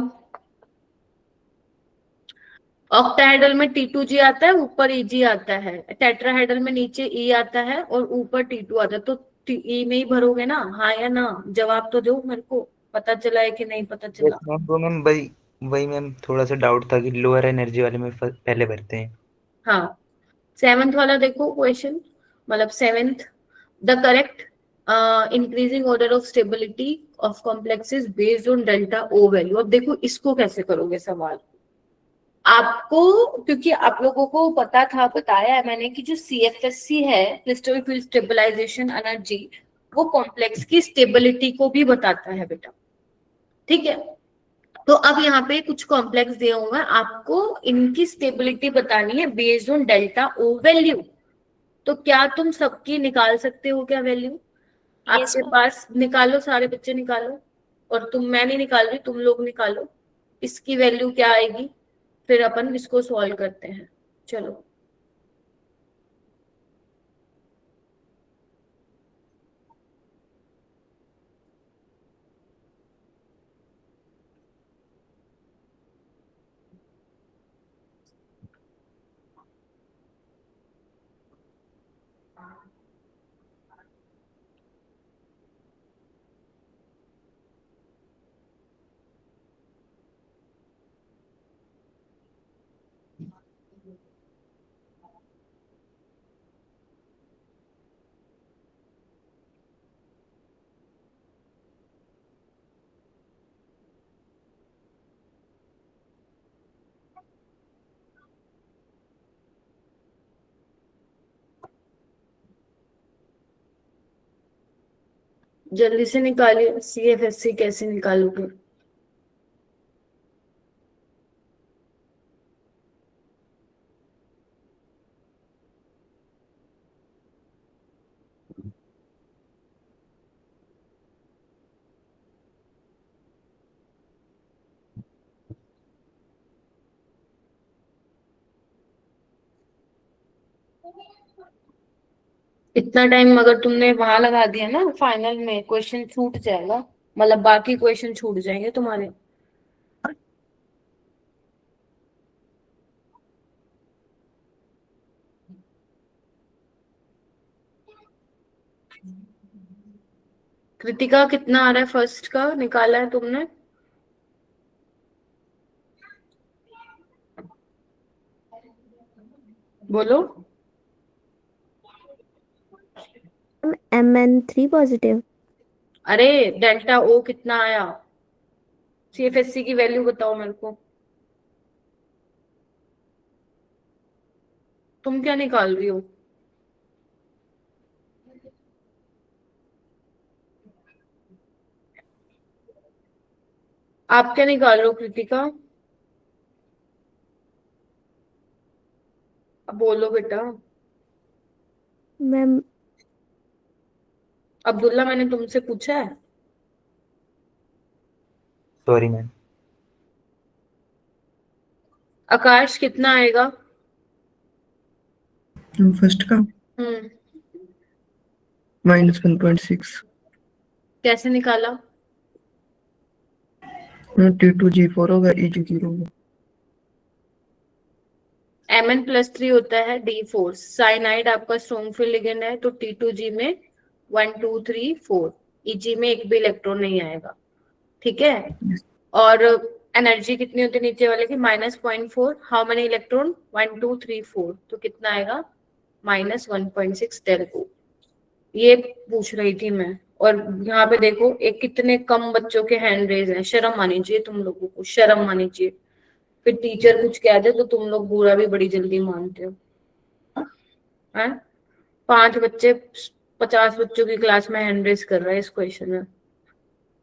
ऑक्टाहेड्रल में T2G आता है, ऊपर Eg आता है, टेट्राहेड्रल में नीचे E आता है और ऊपर T2 आता है, तो E में ही भरोगे ना, हाँ या ना? जवाब तो दो, मेरे को पता चला है कि नहीं पता यस चला। मैम, वो मैम वही वही मैम थोड़ा सा डाउट था कि लोअर एनर्जी वाले में पहले भरते हैं। हाँ, 7th वाला देखो क्वेश्चन, मतलब 7th, the correct increasing order of stability of complexes based on delta O value. अब देखो इसको कैसे करोगे सवाल, आपको, क्योंकि आप लोगों को पता था, बताया है मैंने कि जो CFSC है, क्रिस्टल फील्ड स्टेबलाइजेशन एनर्जी, वो कॉम्प्लेक्स की स्टेबिलिटी को भी बताता है बेटा। ठीक है, तो अब यहाँ पे कुछ कॉम्प्लेक्स दिए होंगे, आपको इनकी स्टेबिलिटी बतानी है based on delta O value. तो क्या तुम सबकी निकाल सकते हो क्या वैल्यू? आपके पास निकालो, सारे बच्चे निकालो, और तुम, मैं नहीं निकाल रही, तुम लोग निकालो इसकी वैल्यू क्या आएगी, फिर अपन इसको सॉल्व करते हैं। चलो, जल्दी से निकालिए, CFSC कैसे निकालोगे? इतना टाइम अगर तुमने वहां लगा दिया ना, फाइनल में क्वेश्चन छूट जाएगा, मतलब बाकी क्वेश्चन छूट जाएंगे तुम्हारे। कृतिका कितना आ रहा है फर्स्ट का, निकाला है तुमने? बोलो। MN3 positive. अरे डेल्टा ओ कितना आया, CFSC की वैल्यू बताओ मेरे को। तुम क्या निकाल रही हो? आप क्या निकाल रहे हो कृतिका? अब बोलो बेटा। मैम अब्दुल्ला मैंने तुमसे पूछा है? Sorry ma'am. आकाश कितना आएगा? फर्स्ट का -1.6। कैसे निकाला? T2G4 होगा, EG0 होगा। Mn+3 होता है D4। साइनाइड आपका स्ट्रोंगफिल लिगेंड है तो T2G में 1 2 3 4, EG में एक भी इलेक्ट्रॉन नहीं आएगा, ठीक है। और एनर्जी कितनी होती है नीचे वाले की? -0.4। How many electron? 1 2 3 4, तो कितना आएगा? -1.6 डेल्टा। ये पूछ रही थी मैं। और यहाँ पे देखो एक कितने कम बच्चों के हैंड रेज हैं, शर्म आनी चाहिए तुम लोगों को, शर्म आनी चाहिए। फिर टीचर कुछ कह दे तो तुम लोग बुरा भी बड़ी जल्दी मानते हो। हैं? 5 बच्चे 50 बच्चों की क्लास में हैंड रेज कर रहा है इस क्वेश्चन में।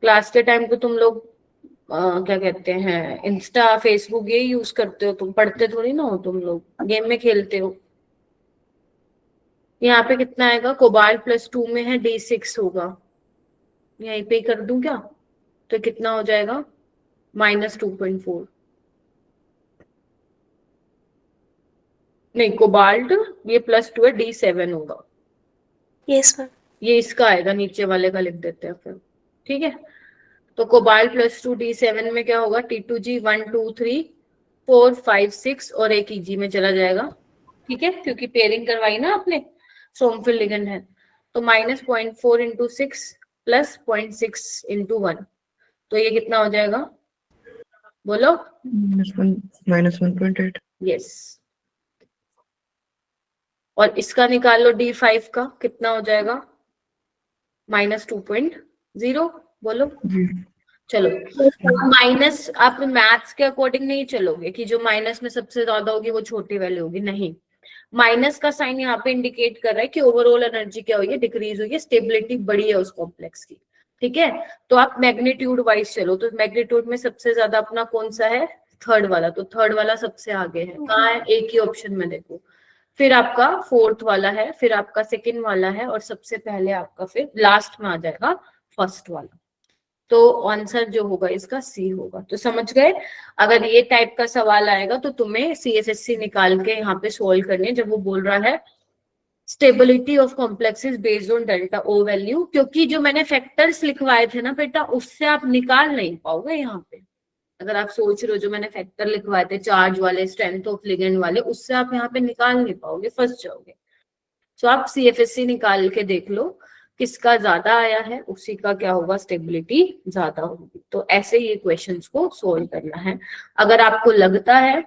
क्लास के टाइम पे तुम लोग क्या कहते हैं, इंस्टा फेसबुक ये यूज करते हो, तुम पढ़ते थोड़ी ना हो, तुम लोग गेम में खेलते हो। यहाँ पे कितना आएगा? कोबाल्ट +2 में है, D6 होगा। यहीं पे ही कर दूं क्या? तो कितना हो जाएगा? -2.4। नहीं, कोबाल्ट ये +2 है, D7 होगा। Yes ma'am. ये इसका आएगा, नीचे वाले का लिख देते हैं फिर, ठीक है। तो कोबाल्ट +2 D7 में क्या होगा? T2G 1 2 3 4 5 6 और एक EG में चला जाएगा, ठीक है, क्योंकि पेयरिंग करवाई ना आपने, स्ट्रोंगफिल लिगेंड है। तो -0.4 × 6 + 0.6 × 1, तो ये कितना हो जाएगा? बोलो। -1.8। यस। और इसका निकाल लो D5 का, कितना हो जाएगा? -2.0। बोलो। जी। चलो, माइनस आप मैथ्स के अकॉर्डिंग नहीं चलोगे कि जो माइनस में सबसे ज्यादा होगी वो छोटी वैल्यू होगी, नहीं। माइनस का साइन यहाँ पे इंडिकेट कर रहा है कि ओवरऑल एनर्जी क्या हुई है? डिक्रीज हुई है, स्टेबिलिटी बढ़ी है उस कॉम्प्लेक्स की, ठीक है। तो आप मैग्नीट्यूड वाइज चलो, तो मैग्नीट्यूड में सबसे ज्यादा अपना कौन सा है? थर्ड वाला, तो थर्ड वाला सबसे आगे है। कहाँ है? एक ही ऑप्शन में देखो। फिर आपका फोर्थ वाला है, फिर आपका सेकंड वाला है, और सबसे पहले आपका फिर लास्ट में आ जाएगा फर्स्ट वाला। तो आंसर जो होगा इसका C होगा। तो समझ गए? अगर ये टाइप का सवाल आएगा तो तुम्हें CFSC निकाल के यहाँ पे सोल्व करनी है, जब वो बोल रहा है stability of complexes based on delta O value, क्योंकि जो मैंने फैक्टर्स लिखवाए थे ना बेटा, उससे आप निकाल नहीं पाओगे यहाँ पे। अगर आप सोच रहे हो जो मैंने फैक्टर लिखवाए थे चार्ज वाले, स्ट्रेंथ ऑफ लिगेंड वाले, उससे आप यहाँ पे निकाल नहीं पाओगे, फंस जाओगे। तो आप CFSC निकाल के देख लो किसका ज्यादा आया है, उसी का क्या होगा? स्टेबिलिटी ज्यादा होगी। तो ऐसे ये क्वेश्चंस को सोल्व करना है। अगर आपको लगता है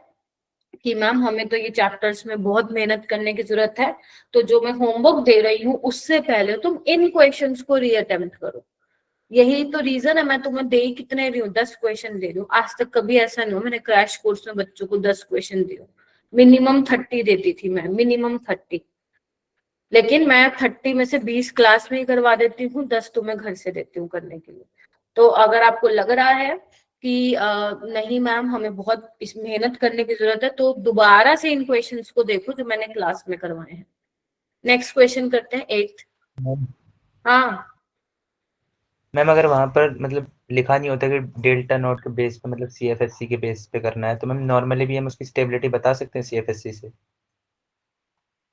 कि मैम हमें तो ये चैप्टर्स में बहुत मेहनत करने की जरूरत है, तो जो मैं होमवर्क दे रही हूँ उससे पहले तुम इन क्वेश्चंस को रीअटेम्प्ट करो। यही तो रीजन है मैं तुम्हें दे ही कितने रही हूँ, 10 क्वेश्चन दे रही हूँ। आज तक कभी ऐसा नहीं हो मैंने क्रैश कोर्स में बच्चों को 10 क्वेश्चन दिए। मिनिमम 30 देती थी मैं, मिनिमम 30। लेकिन मैं 30 में से 20 क्लास में ही करवा देती हूँ, 10 तुम्हें घर से देती हूँ करने के लिए। तो अगर आपको लग रहा है कि नहीं मैम हमें बहुत इस मेहनत करने की जरूरत है, तो दोबारा से इन क्वेश्चंस को देखो जो मैंने क्लास में करवाए हैं। नेक्स्ट क्वेश्चन करते हैं 8th। हाँ मैम, अगर वहां पर मतलब लिखा नहीं होता कि डेल्टा नॉट के बेस पे, मतलब CFSC के बेस पे करना है, तो मैम नॉर्मली भी हम उसकी स्टेबिलिटी बता सकते हैं CFSC से?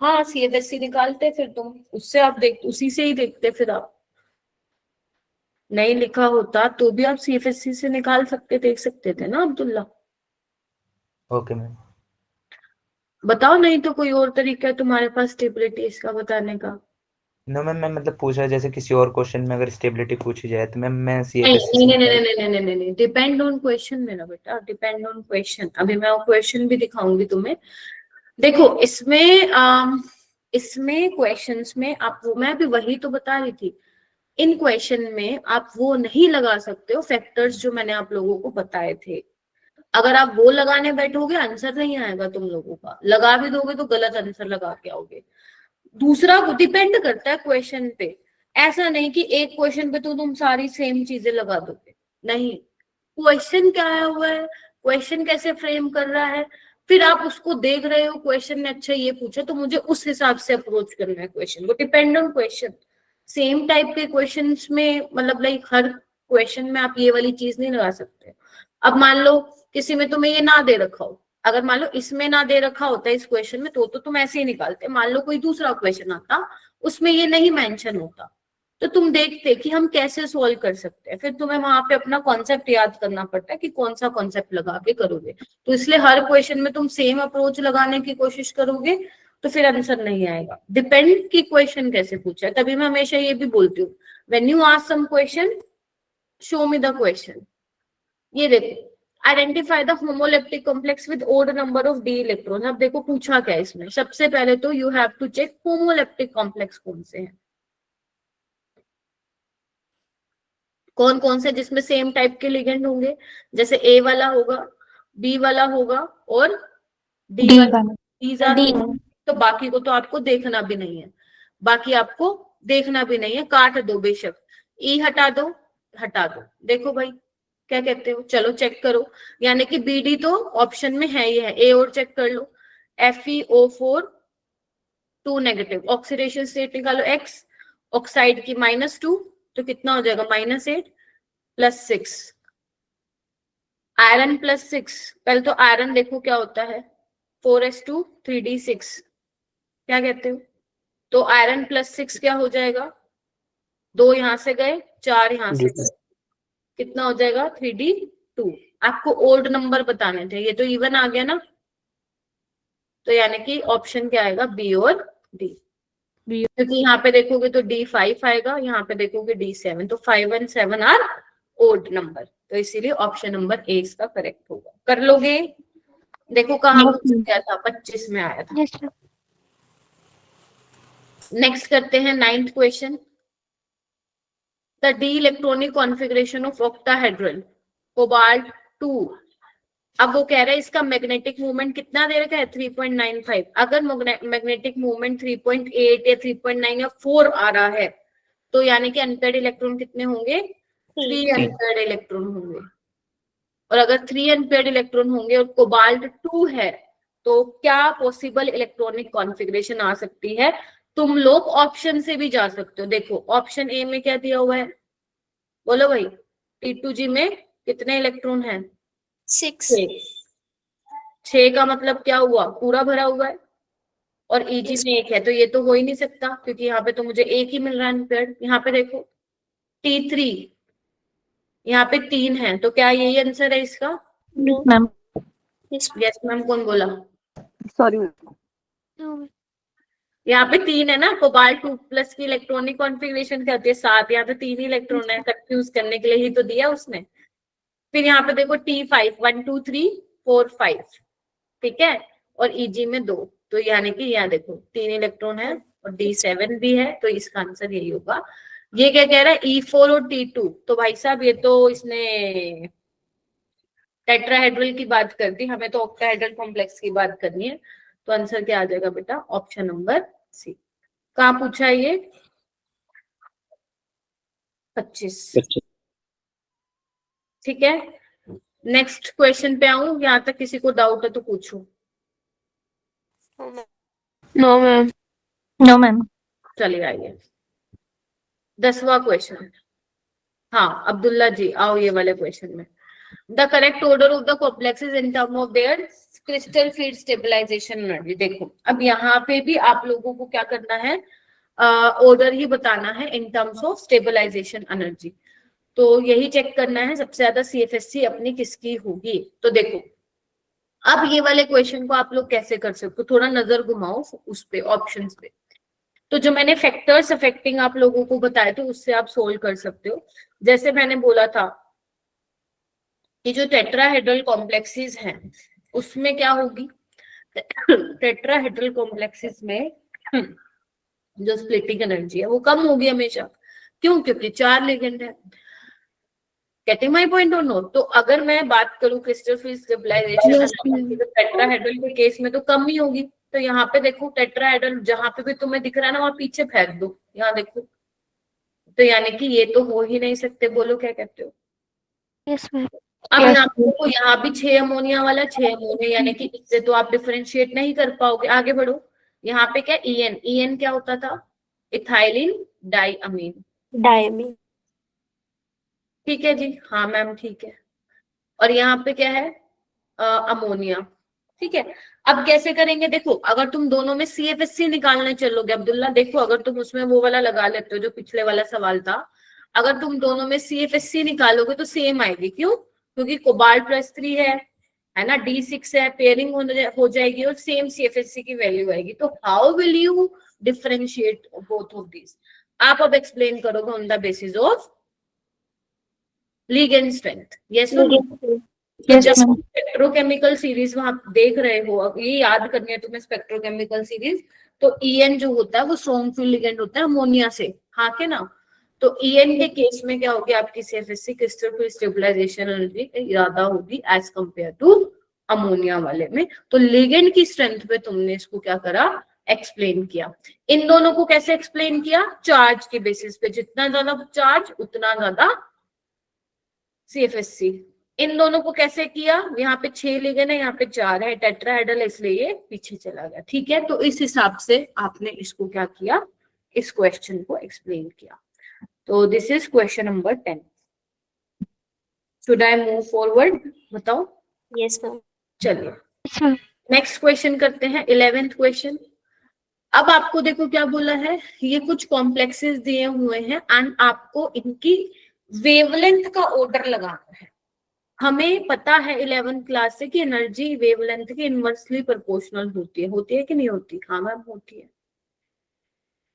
हाँ, CFSC निकालते फिर तुम उससे, आप देख उसी से ही देखते। फिर आप नहीं लिखा होता तो भी आप CFSC से निकाल सकते, देख सकते थे ना अब्दुल्ला। Okay ma'am. बताओ, नहीं तो कोई और तरीका है तुम्हारे पास स्टेबिलिटी इसका बताने का? नो मैम, मैं मतलब पूछ रहा जैसे किसी और क्वेश्चन में अगर स्टेबिलिटी पूछी जाए तो मैम मैं नहीं CFSC नहीं से नहीं नहीं नहीं नहीं नहीं, डिपेंड ऑन क्वेश्चन मेरा बेटा, डिपेंड ऑन क्वेश्चन। अभी मैं वो क्वेश्चन भी दिखाऊंगी तुम्हें। देखो इसमें क्वेश्चंस में आप वो, मैं भी वही तो बता रही थी, इन क्वेश्चन में आप वो नहीं लगा सकते हो फैक्टर्स जो मैंने आप लोगों को बताए थे। अगर आप वो लगाने बैठोगे आंसर नहीं आएगा तुम लोगों का, लगा भी दोगे तो गलत आंसर लगा के आओगे। दूसरा डिपेंड करता है क्वेश्चन पे, ऐसा नहीं कि एक क्वेश्चन पे तो तुम सारी सेम चीजें लगा दोगे, नहीं। क्वेश्चन क्या आया हुआ है, क्वेश्चन कैसे फ्रेम कर रहा है, फिर आप उसको देख रहे हो क्वेश्चन ने अच्छा ये पूछा तो मुझे उस हिसाब से अप्रोच करना है क्वेश्चन को, depend on question. Same type के क्वेश्चंस में मतलब लाइक हर क्वेश्चन में आप ये वाली चीज नहीं लगा सकते। अब मान लो किसी में तुम्हें ये ना दे रखा हो, अगर मान लो इसमें ना दे रखा होता इस क्वेश्चन में तो तुम ऐसे ही निकालते। मान लो कोई दूसरा क्वेश्चन आता उसमें ये नहीं मेंशन होता तो तुम देखते कि हम कैसे सोल्व कर सकते हैं, फिर तुम्हें वहां पे अपना कॉन्सेप्ट याद करना पड़ता है कि कौन सा कॉन्सेप्ट लगा के करोगे। तो इसलिए हर क्वेश्चन में तुम सेम अप्रोच लगाने की कोशिश करोगे तो फिर आंसर नहीं आएगा। डिपेंड कि क्वेश्चन कैसे पूछा है। तभी मैं हमेशा ये भी बोलती हूँ, when you ask some question show me the question. ये देखो, identify the homoleptic complex with odd number of D electron. अब देखो पूछा क्या है इसमें, सबसे पहले तो you have to check homoleptic complex कौन से हैं, कौन कौन से जिसमें सेम टाइप के लिगेंड होंगे। जैसे ए वाला होगा, बी वाला होगा और डी वाला। These are the- तो बाकी को तो आपको देखना भी नहीं है, बाकी आपको देखना भी नहीं है, काट दो बेशक। ई हटा दो, हटा दो। देखो भाई क्या कहते हो, चलो चेक करो। यानी कि बी डी तो ऑप्शन में है ही है, ए और चेक कर लो। FeO4 2 नेगेटिव, ऑक्सीडेशन स्टेट निकालो एक्स, ऑक्साइड की -2 तो कितना हो जाएगा -8 +6, आयरन +6। पहले तो आयरन देखो क्या होता है, 4s2 3d6, क्या कहते हो। तो आयरन +6 क्या हो जाएगा, 2 यहां से गए, 4 यहां से गए, कितना हो जाएगा 3d2। आपको ओड नंबर बताने थे, ये तो इवन आ गया ना, तो यानी कि ऑप्शन क्या आएगा, बी और डी। क्योंकि यहाँ पे देखोगे तो D5 आएगा, यहाँ पे देखोगे D7, तो 5 and 7 आर ओड नंबर, तो इसीलिए ऑप्शन नंबर ए इसका करेक्ट होगा। कर लोगे, देखो कहाँ पूछ गया था, 25 में आया था। Yes ma'am. नेक्स्ट करते हैं 9th question. The D electronic configuration of octahedral cobalt 2। अब वो कह रहा है इसका मैग्नेटिक मूवमेंट कितना दे रखा है, 3.95। अगर मैग्नेटिक मूवमेंट 3.8 या 3.9 या 4 आ रहा है तो यानी कि अनपेयर्ड इलेक्ट्रॉन कितने होंगे, 3 अनपेयर्ड इलेक्ट्रॉन होंगे। और अगर 3 अनपेयर्ड इलेक्ट्रॉन होंगे और कोबाल्ट 2 है तो क्या पॉसिबल इलेक्ट्रॉनिक कॉन्फ़िगरेशन आ सकती है। तुम लोग ऑप्शन से भी जा सकते हो। देखो ऑप्शन ए में क्या दिया हुआ है, बोलो भाई। T2G में कितने इलेक्ट्रॉन हैं, 6। 6 का मतलब क्या हुआ, पूरा भरा हुआ है। और EG में 1 है, तो ये तो हो ही नहीं सकता क्योंकि यहाँ पे तो मुझे 1 ही मिल रहा है अनपेयर्ड। यहाँ पे देखो T3, यहाँ पे 3 है, तो क्या यही आंसर है इसका। नो मैम यस मैम, कौन बोला। सॉरी No, यहाँ पे 3 है ना, कोबाल्ट 2+ की इलेक्ट्रॉनिक कॉन्फ़िगरेशन क्या होती है, 7। यहाँ पे 3 ही इलेक्ट्रॉन है, कंफ्यूज करने के लिए ही तो दिया उसने। फिर यहाँ पे देखो T5 1 2 3 4 5, ठीक है, और EG में 2, तो यानी कि यहाँ देखो 3 इलेक्ट्रॉन है और D7 भी है, तो इसका आंसर यही होगा। ये क्या कह रहा है, E4 और T2, तो भाई साहब ये तो इसने टेट्राहेड्रल की बात कर दी, हमें तो ऑक्टाहेड्रल कॉम्प्लेक्स की बात करनी है। तो आंसर क्या आ जाएगा बेटा, ऑप्शन नंबर सी। कहाँ पूछा है ये, 25, ठीक है। नेक्स्ट क्वेश्चन पे आऊं, यहाँ तक किसी को डाउट है तो पूछो। no ma'am. No ma'am. चलिए आइए 10वां क्वेश्चन। हाँ अब्दुल्ला जी आओ ये वाले क्वेश्चन में। The correct order of the complexes in term of their crystal field stabilisation energy. देखो अब यहाँ पे भी आप लोगों को क्या करना है, ऑर्डर ही बताना है in terms of stabilisation energy. तो यही चेक करना है सबसे ज्यादा CFSC अपनी किसकी होगी। तो देखो अब ये वाले क्वेश्चन को आप लोग कैसे कर सकते हो, थोड़ा नजर घुमाओ उस पे, ऑप्शंस पे। तो जो मैंने फैक्टर्स अफेक्टिंग आप लोगों को बताए थे उससे आप सोल्व कर सकते हो। जैसे मैंने बोला था कि जो टेट्राहेड्रल कॉम्प्लेक्सेस हैं उसमें क्या होगी, टेट्राहेड्रल कॉम्प्लेक्सेस में जो स्प्लिटिंग एनर्जी है वो कम होगी हमेशा। क्यों, क्योंकि 4 लिगेंड है। गेटिंग माय पॉइंट और नोट। तो अगर मैं बात करूं क्रिस्टल फील्ड स्टेबलाइजेशन, तो टेट्राहेड्रल के केस में तो कम ही होगी। तो यहाँ पे देखो टेट्राहेड्रल जहां पे भी तुम्हें दिख रहा है ना वहां पीछे फेंक दो, यहाँ देखो। तो यानी कि ये तो हो ही नहीं सकते, बोलो क्या कहते हो। Yes ma'am. अब यहाँ पे देखो, यहाँ भी 6 अमोनिया वाला 6 अमोनिया, यानी कि इससे तो आप डिफरेंशिएट नहीं कर पाओगे। आगे बढ़ो, यहाँ पे क्या EN क्या होता था, इथाइलिन डाइअमीन। डायमीन। ठीक है जी, हाँ मैम ठीक है। और यहाँ पे क्या है, अमोनिया। ठीक है, अब कैसे करेंगे, देखो अगर तुम दोनों में CFSC निकालने चलोगे अब्दुल्ला, देखो अगर तुम उसमें वो वाला लगा लेते हो जो पिछले वाला सवाल था, अगर तुम दोनों में CFSC निकालोगे तो सेम आएगी। क्यों? क्योंकि कोबाल्ट +3 है ना, D6 है, पेयरिंग हो जाएगी और सेम CFSC की वैल्यू आएगी। तो how will you differentiate both of these? आप अब एक्सप्लेन करोगे on the basis of ligand strength. Yes और नो? तो Yes, जब ma'am. स्पेक्ट्रोकेमिकल सीरीज वहां देख रहे हो, अब ये याद करनी है तुम्हें स्पेक्ट्रोकेमिकल सीरीज, तो EN जो होता है वो स्ट्रॉन्ग फील्ड लिगेंड होता है अमोनिया से, हाँ के ना? तो EN के केस में क्या होगी, आपकी CFSC crystal field stabilisation energy ज्यादा होगी एज कंपेयर टू अमोनिया वाले में। तो लिगेंड की स्ट्रेंथ पे तुमने इसको क्या करा, एक्सप्लेन किया। इन दोनों को कैसे एक्सप्लेन किया? चार्ज के बेसिस पे, जितना ज्यादा चार्ज उतना ज्यादा CFSC। इन दोनों को कैसे किया, यहाँ पे 6 लिगेंड है, यहाँ पे 4 है, टेट्राहेड्रल, इसलिए ये पीछे चला गया। ठीक है, तो इस हिसाब से आपने इसको क्या किया, इस क्वेश्चन को एक्सप्लेन किया। तो this is question number 10। Should I move forward? बताओ। Yes ma'am. चलिए Yes, ma'am. नेक्स्ट क्वेश्चन करते हैं, 11th क्वेश्चन। अब आपको देखो क्या बोला है, ये कुछ कॉम्प्लेक्सेस दिए हुए हैं एंड आपको इनकी वेवलेंथ का ऑर्डर लगाना है। हमें पता है 11th क्लास से कि एनर्जी वेवलेंथ के इनवर्सली प्रोपोर्शनल होती है कि नहीं होती? हाँ मैम होती है।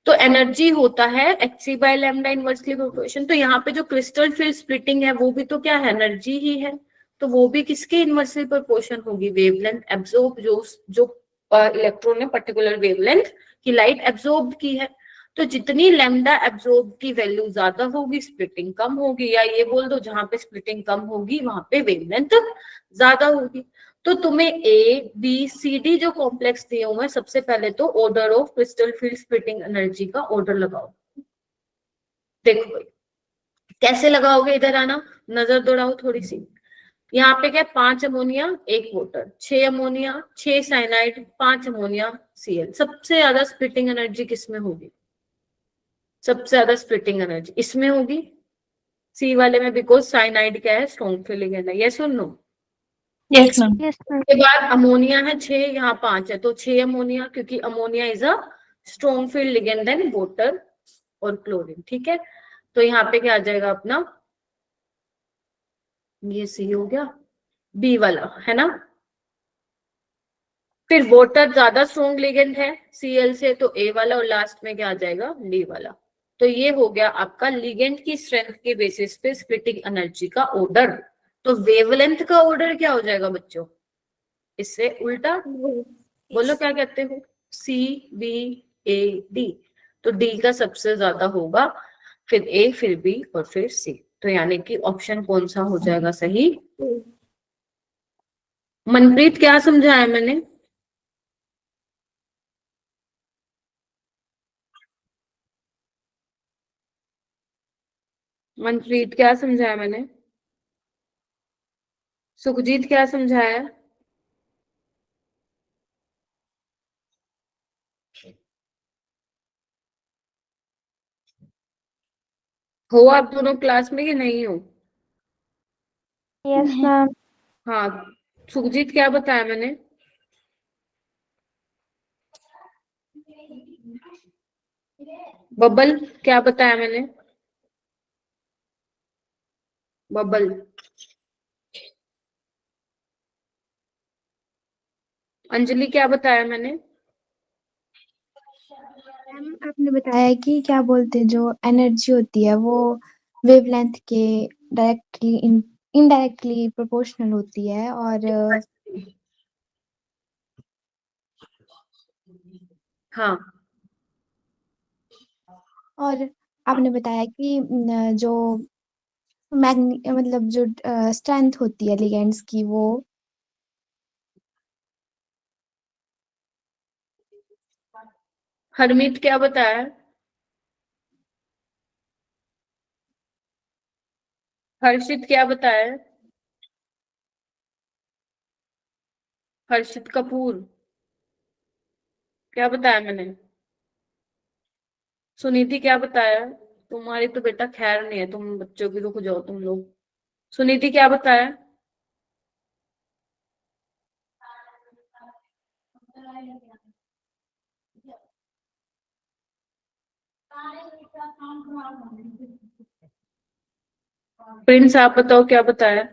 तो एनर्जी होता है hc/λ इनवर्सली प्रोपोर्शन। तो यहाँ पे जो क्रिस्टल फील्ड स्प्लिटिंग है वो भी तो क्या है, एनर्जी ही है। तो वो भी किसके इनवर्सली प्रोपोर्शन होगी? वेवलेंथ एब्जॉर्ब, जो इलेक्ट्रॉन ने पर्टिकुलर वेवलेंथ की लाइट एब्जॉर्ब की है। तो जितनी लैम्डा एब्जॉर्ब की वैल्यू ज्यादा होगी, स्प्लिटिंग कम होगी, या ये बोल दो जहां पे स्प्लिटिंग कम होगी वहां पे वेवलेंथ ज्यादा होगी। तो तुम्हें ABCD जो कॉम्प्लेक्स दिए हुए हैं, सबसे पहले तो order of crystal field splitting energy का ऑर्डर लगाओ। देखो भाई कैसे लगाओगे, इधर आना, नजर दौड़ाओ थोड़ी सी। यहाँ पे क्या, 5 ammonia 1 water, 6 ammonia 6 cyanide 5 ammonia Cl। सबसे ज्यादा स्प्लिटिंग एनर्जी किसमें होगी? सबसे ज्यादा स्प्लिटिंग एनर्जी इसमें होगी, C वाले में, बिकॉज साइनाइड क्या है, स्ट्रॉन्ग फील्ड लिगेंड है। यस और no? Yes, ma'am. Yes, ma'am. के बाद अमोनिया है 6, यहाँ 5 है, तो 6 अमोनिया, क्योंकि ammonia is a strong field ligand than water और क्लोरीन। ठीक है, तो यहाँ पे क्या आ जाएगा अपना, ये C हो गया, B वाला है ना। फिर वाटर ज्यादा स्ट्रॉन्ग लिगेंड है Cl से, तो A वाला, और लास्ट में क्या आ जाएगा, D वाला। तो ये हो गया आपका लिगेंड की स्ट्रेंथ के बेसिस पे स्प्लिटिंग एनर्जी का ऑर्डर। तो वेवलेंथ का ऑर्डर क्या हो जाएगा बच्चों, इससे उल्टा, बोलो क्या कहते हो, CBAD। तो D का सबसे ज्यादा होगा, फिर A, फिर B और फिर C। तो यानी कि ऑप्शन कौन सा हो जाएगा सही? मनप्रीत क्या समझाया मैंने? मनप्रीत क्या समझाया मैंने? सुखजीत क्या समझाया? हो आप दोनों क्लास में कि नहीं हो? Yes, ma'am. हाँ, सुखजीत क्या बताया मैंने? बबल क्या बताया मैंने? बबल, अंजलि क्या बताया मैंने? मैम आपने बताया कि क्या बोलते हैं, जो एनर्जी होती है वो वेवलेंथ के डायरेक्टली इनडायरेक्टली प्रोपोर्शनल होती है, हाँ, और आपने बताया कि जो मतलब जो स्ट्रेंथ होती है लिगेंड्स की वो हरमीत क्या बताया? हर्षित क्या बताया? हर्षित कपूर क्या बताया मैंने? सुनीति क्या बताया? तुम्हारी तो बेटा खैर नहीं है, तुम बच्चों की रुक जाओ तुम लोग। सुनीति क्या बताया? प्रिंस आप बताओ क्या बताया?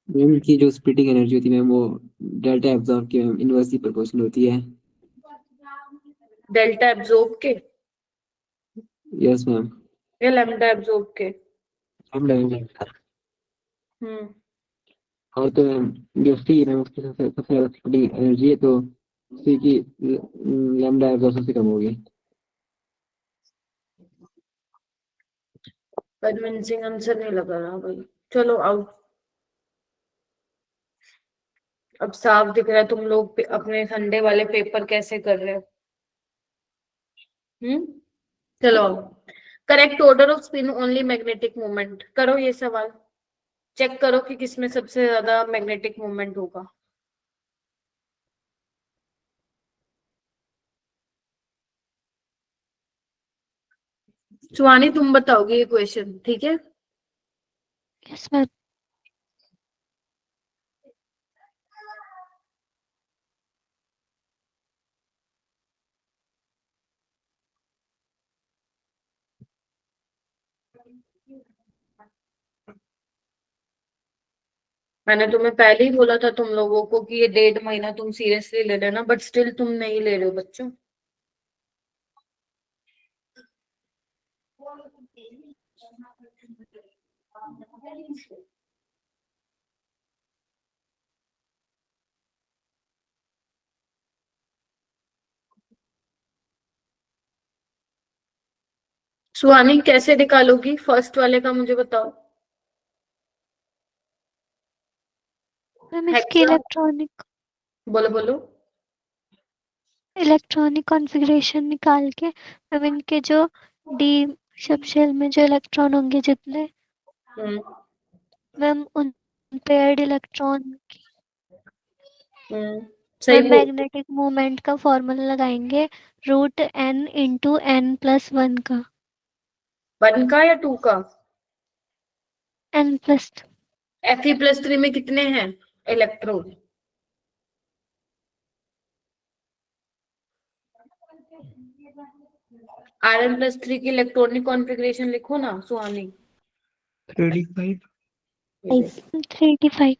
मैम की जो स्प्लिटिंग एनर्जी होती है मैम वो डेल्टा एब्जॉर्ब की मैम इनवर्सली प्रोपोर्शनल होती है। डेल्टा एब्जॉर्ब के यस मैम। या लैम्डा एब्जॉर्ब के? हम्म। और तो मैम जो सी मैम उसकी सबसे ज्यादा स्प्लिटिंग एनर्जी है तो सी की लैम्डा एब्जॉर्प्शन से कम होगी। कन्विंसिंग आंसर नहीं लगा रहा भाई, चलो आउट। अब साफ दिख रहा है तुम लोग अपने संडे वाले पेपर कैसे कर रहे हो। चलो correct order of spin only magnetic moment करो ये सवाल, चेक करो कि किसमें सबसे ज्यादा मैग्नेटिक मोमेंट होगा। सुहानी तुम बताओगे ये क्वेश्चन, ठीक है? Yes ma'am. मैंने तुम्हें पहले ही बोला था तुम लोगों को कि ये 1.5 महीना तुम सीरियसली ले लेना, बट स्टिल तुम नहीं ले रहे हो बच्चों। सुहानी कैसे निकालोगी फर्स्ट वाले का, मुझे बताओ। मैम इसकी बोलो बोलो। इलेक्ट्रॉनिक कॉन्फ़िगरेशन निकाल के मैम इनके जो डी सब शेल में जो इलेक्ट्रॉन होंगे जितने हम्म मैम उन पेयर्ड इलेक्ट्रॉन सही मैम बोल। मैग्नेटिक मोमेंट का फॉर्मूला लगाएंगे √n × n+1 का। 1 का या 2 का? n+। Fe+3 में कितने हैं इलेक्ट्रॉन? Rn+3 की इलेक्ट्रॉनिक कॉन्फ़िगरेशन लिखो ना सुहानी। 35 3d5।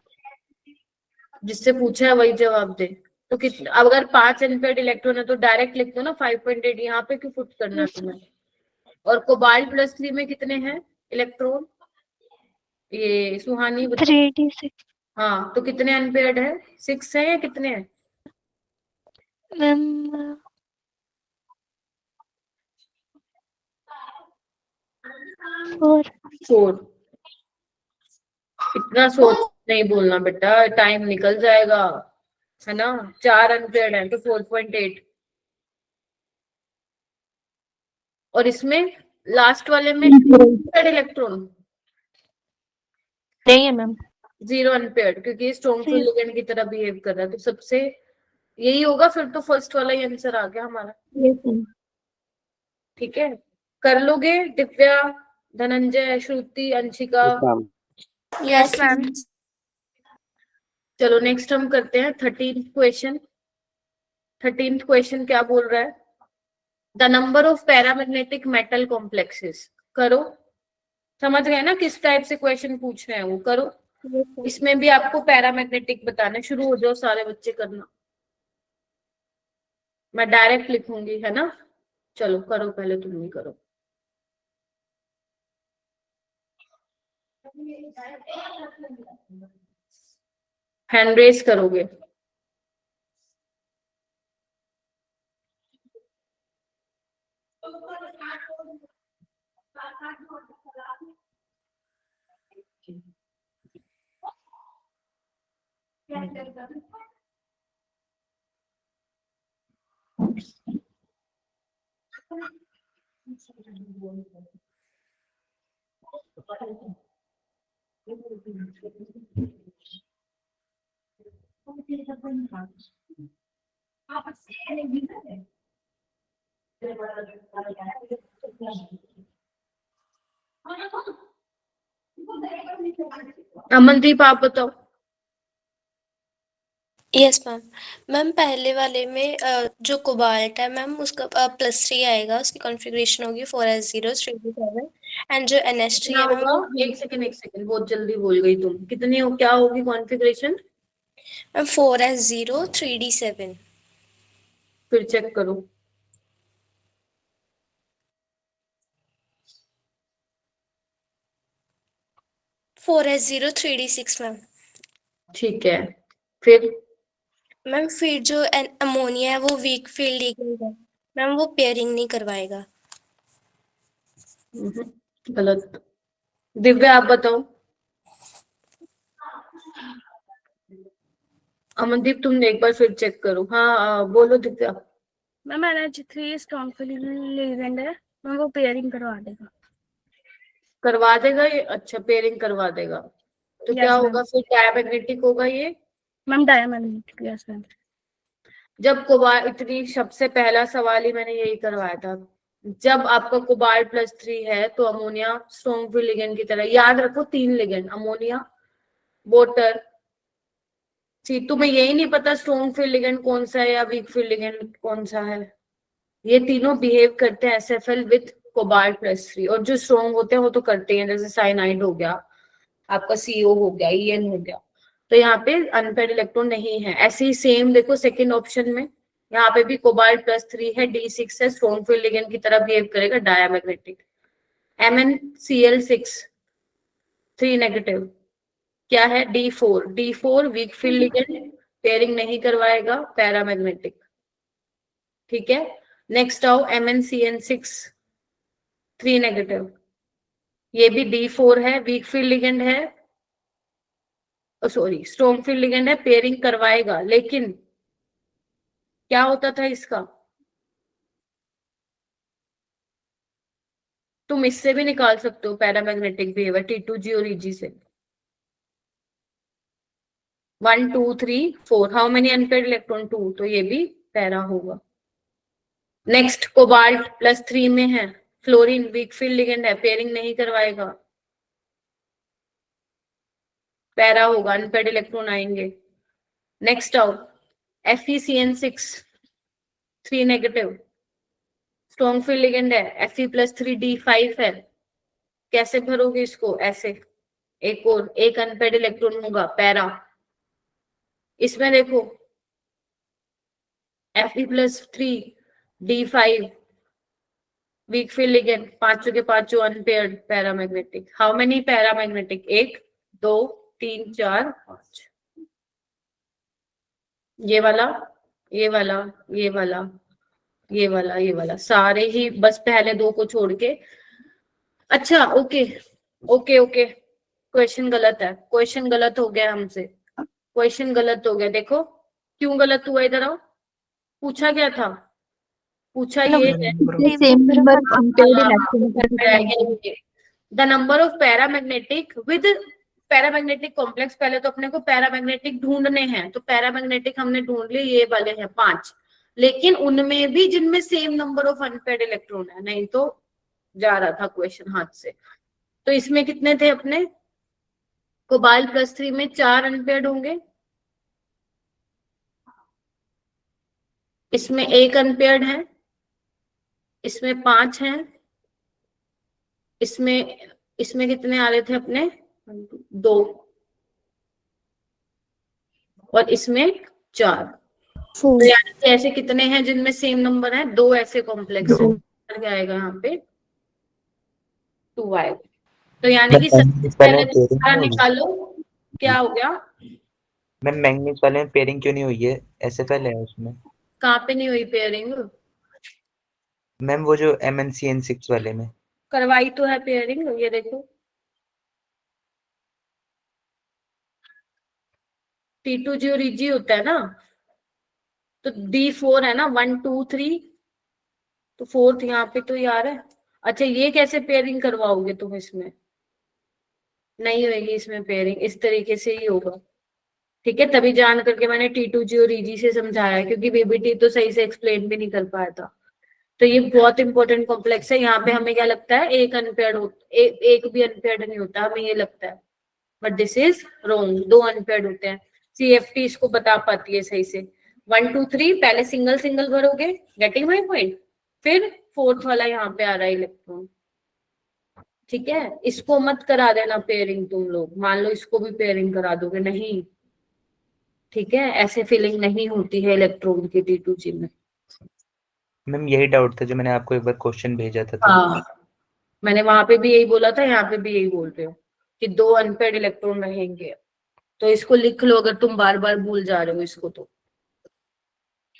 जिससे पूछा है वही जवाब दे। तो कितना, अगर 5 अनपेयर्ड इलेक्ट्रॉन है तो डायरेक्ट लिख दो ना 5.8, यहाँ पे क्यों पुट करना है यस तुम्हें? और कोबाल्ट+3 में कितने हैं इलेक्ट्रॉन? ये सुहानी बताओ। 3d6 हाँ तो कितने अनपेयर्ड है? 6 है या कितने हैं? मैम 4। 4। इतना सोच नहीं बोलना बेटा, टाइम निकल जाएगा, है ना? 4 अनपेयर्ड है तो 4.8। और इसमें लास्ट वाले में इलेक्ट्रॉन नहीं है मैम। 0 अनपेयर्ड, क्योंकि ये स्ट्रॉन्गफुल लिगेंड की तरह बिहेव कर रहा है, तो सबसे यही होगा फिर तो। फर्स्ट वाला ही आंसर आ गया हमारा। ठीक है, कर लोगे दिव्या, धनंजय, श्रुति, अंशिका? Yes ma'am. चलो नेक्स्ट हम करते हैं 13th क्वेश्चन। 13th क्वेश्चन क्या बोल रहा है? The number of paramagnetic metal complexes. करो, समझ गए ना किस टाइप से क्वेश्चन पूछ रहे हैं वो? करो। इसमें भी आपको पैरामैग्नेटिक बताना। शुरू हो जाओ सारे बच्चे करना, मैं डायरेक्ट लिखूंगी, है ना? चलो करो, पहले तुम ही करो। हैंड रेस करोगे? अमनदीप आप बताओ। Yes ma'am. मैम पहले वाले में जो कोबाल्ट है मैम उसका +3 आएगा, उसकी कॉन्फ़िगरेशन होगी 4s0 3d7 एंड जो NS3 कितना है मैम होगा? एक सेकंड बहुत जल्दी बोल गई तुम। कितनी हो, क्या होगी कॉन्फ़िगरेशन? Ma'am 4s0 3d7। फिर चेक करो। Four S 0 3d6 ma'am. ठीक है, फिर मैम फिर जो अमोनिया है वो वीक फील्ड लिगेंड है मैम, वो पेयरिंग नहीं करवाएगा। गलत। दिव्या आप बताओ। अमनदीप तुम एक बार फिर चेक करो। हाँ बोलो Divya. Ma'am NH3 strong field ligand है मैम, वो पेयरिंग करवा देगा। करवा देगा ये? अच्छा, पेयरिंग करवा देगा। तो क्या होगा फिर? डायमैग्नेटिक होगा ये मैम, डायमैग्नेटिक। Yes ma'am. जब कोबाल्ट, इतनी सबसे पहला सवाल ही मैंने यही करवाया था। जब आपका कोबाल्ट +3 है तो अमोनिया स्ट्रॉन्ग फील्ड लिगेंड की तरह, याद रखो 3 लिगेंड, अमोनिया, वाटर। तुम्हें यही नहीं पता स्ट्रॉन्ग फील्ड लिगेंड कौन सा है या वीक फील्ड लिगेंड कौन सा है? ये तीनों बिहेव करते हैं SFL विद कोबाल्ट +3, और जो स्ट्रॉन्ग होते हैं वो तो करते हैं, जैसे साइनाइड हो गया, आपका CO हो गया, EN हो गया। तो यहाँ पे अनपेयर्ड इलेक्ट्रॉन नहीं है। ऐसे ही सेम देखो सेकंड ऑप्शन में, यहाँ पे भी कोबाल्ट +3 है, D6 है, स्ट्रॉन्ग फील्ड लिगेंड की तरह बिहेव करेगा, डायमैग्नेटिक। MnCl6 3 नेगेटिव, क्या है? D4 week field ligand, pairing नहीं करवाएगा, पैरामैग्नेटिक। ठीक है, नेक्स्ट आओ MnCN6 3 नेगेटिव, ये भी D4 है, वीक फील्ड लिगेंड है, सॉरी स्ट्रॉन्ग फील्ड लिगेंड है, पेयरिंग करवाएगा। लेकिन क्या होता था इसका? तुम इससे भी निकाल सकते हो पैरामैग्नेटिक बिहेवियर, T2G और EG से। 1 2 3 4, हाउ मेनी अनपेयर्ड इलेक्ट्रॉन? 2, तो ये भी पैरा होगा। नेक्स्ट कोबाल्ट +3 में है, फ्लोरीन वीक फील्ड लिगेंड है, पेयरिंग नहीं करवाएगा, पैरा होगा, अनपेयर्ड इलेक्ट्रॉन आएंगे। नेक्स्ट आओ FeCN6 3 negative, strong field ligand है, Fe+3 D5 है, कैसे भरोगे इसको? ऐसे, एक और एक अनपेयर्ड इलेक्ट्रॉन होगा, पैरा। इसमें देखो Fe+3 D5 week field ligand, पांचों के पांचों unpaired, paramagnetic. How many paramagnetic? 1 2 3 4 5, ये वाला, ये वाला, ये वाला, ये वाला, ये वाला, सारे ही, बस पहले 2 को छोड़ के। अच्छा ओके ओके ओके, क्वेश्चन गलत है, क्वेश्चन गलत हो गया हमसे, क्वेश्चन गलत हो गया। देखो क्यों गलत हुआ, इधर आओ। पूछा क्या था? पूछा ये है same number unpaired electron. The number of paramagnetic with paramagnetic complex. पहले तो अपने को पैरामैग्नेटिक ढूंढने हैं, तो पैरामैग्नेटिक हमने ढूंढ लिए, ये वाले हैं 5, लेकिन उनमें भी जिनमें same number of unpaired electron है, नहीं तो जा रहा था क्वेश्चन हाथ से। तो इसमें कितने थे अपने? कोबाल्ट +3 में 4 अनपेयर्ड होंगे, इसमें 1 अनपेयर्ड है, इसमें 5 हैं, इसमें कितने आ रहे थे अपने? 2, और इसमें 4। तो यानी कि ऐसे कितने हैं जिनमें सेम नंबर है? 2 ऐसे कॉम्प्लेक्स है। क्या आएगा यहाँ पे? 2 आएगा। तो यानी कि सबसे पहले निकालो, क्या हो गया? मैम मैंगनीज वाले में पेयरिंग क्यों नहीं हुई है? SFL है उसमें। कहाँ पे नहीं हुई पेयरिंग? मैम वो जो MnCN6 वाले में करवाई तो है पेयरिंग, ये देखो T2G और EG होता है ना, तो D4 है ना, 1 2 3, तो 4th यहाँ पे तो यार है। अच्छा ये कैसे पेयरिंग करवाओगे तुम? इसमें नहीं होगी, इसमें पेयरिंग इस तरीके से ही होगा। ठीक है, तभी जान करके मैंने T2G और EG से समझाया, क्योंकि BBT तो सही से एक्सप्लेन भी नहीं कर पाया था। तो ये बहुत इंपॉर्टेंट कॉम्प्लेक्स है। यहाँ पे हमें क्या लगता है, एक अनपेयर्ड एक भी अनपेयर्ड नहीं होता, हमें ये लगता है, but this is wrong, 2 unpaired होते हैं। CFT इसको बता पाती है सही से। 1 2 3 पहले सिंगल सिंगल भरोगे, गेटिंग माय पॉइंट, फिर फोर्थ वाला यहाँ पे आ रहा है इलेक्ट्रॉन, ठीक है। इसको मत करा देना पेयरिंग तुम लोग, मान लो इसको भी पेयरिंग करा दोगे, नहीं, ठीक है, ऐसे फीलिंग नहीं होती है इलेक्ट्रॉन की T2G में। मैम यही डाउट था जो मैंने आपको एक बार क्वेश्चन भेजा था तो हाँ, मैंने वहां पे भी यही बोला था, यहाँ पे भी यही बोल रहे हो कि 2 अनपेयर्ड इलेक्ट्रॉन रहेंगे। तो इसको लिख लो अगर तुम बार बार भूल जा रहे हो इसको तो,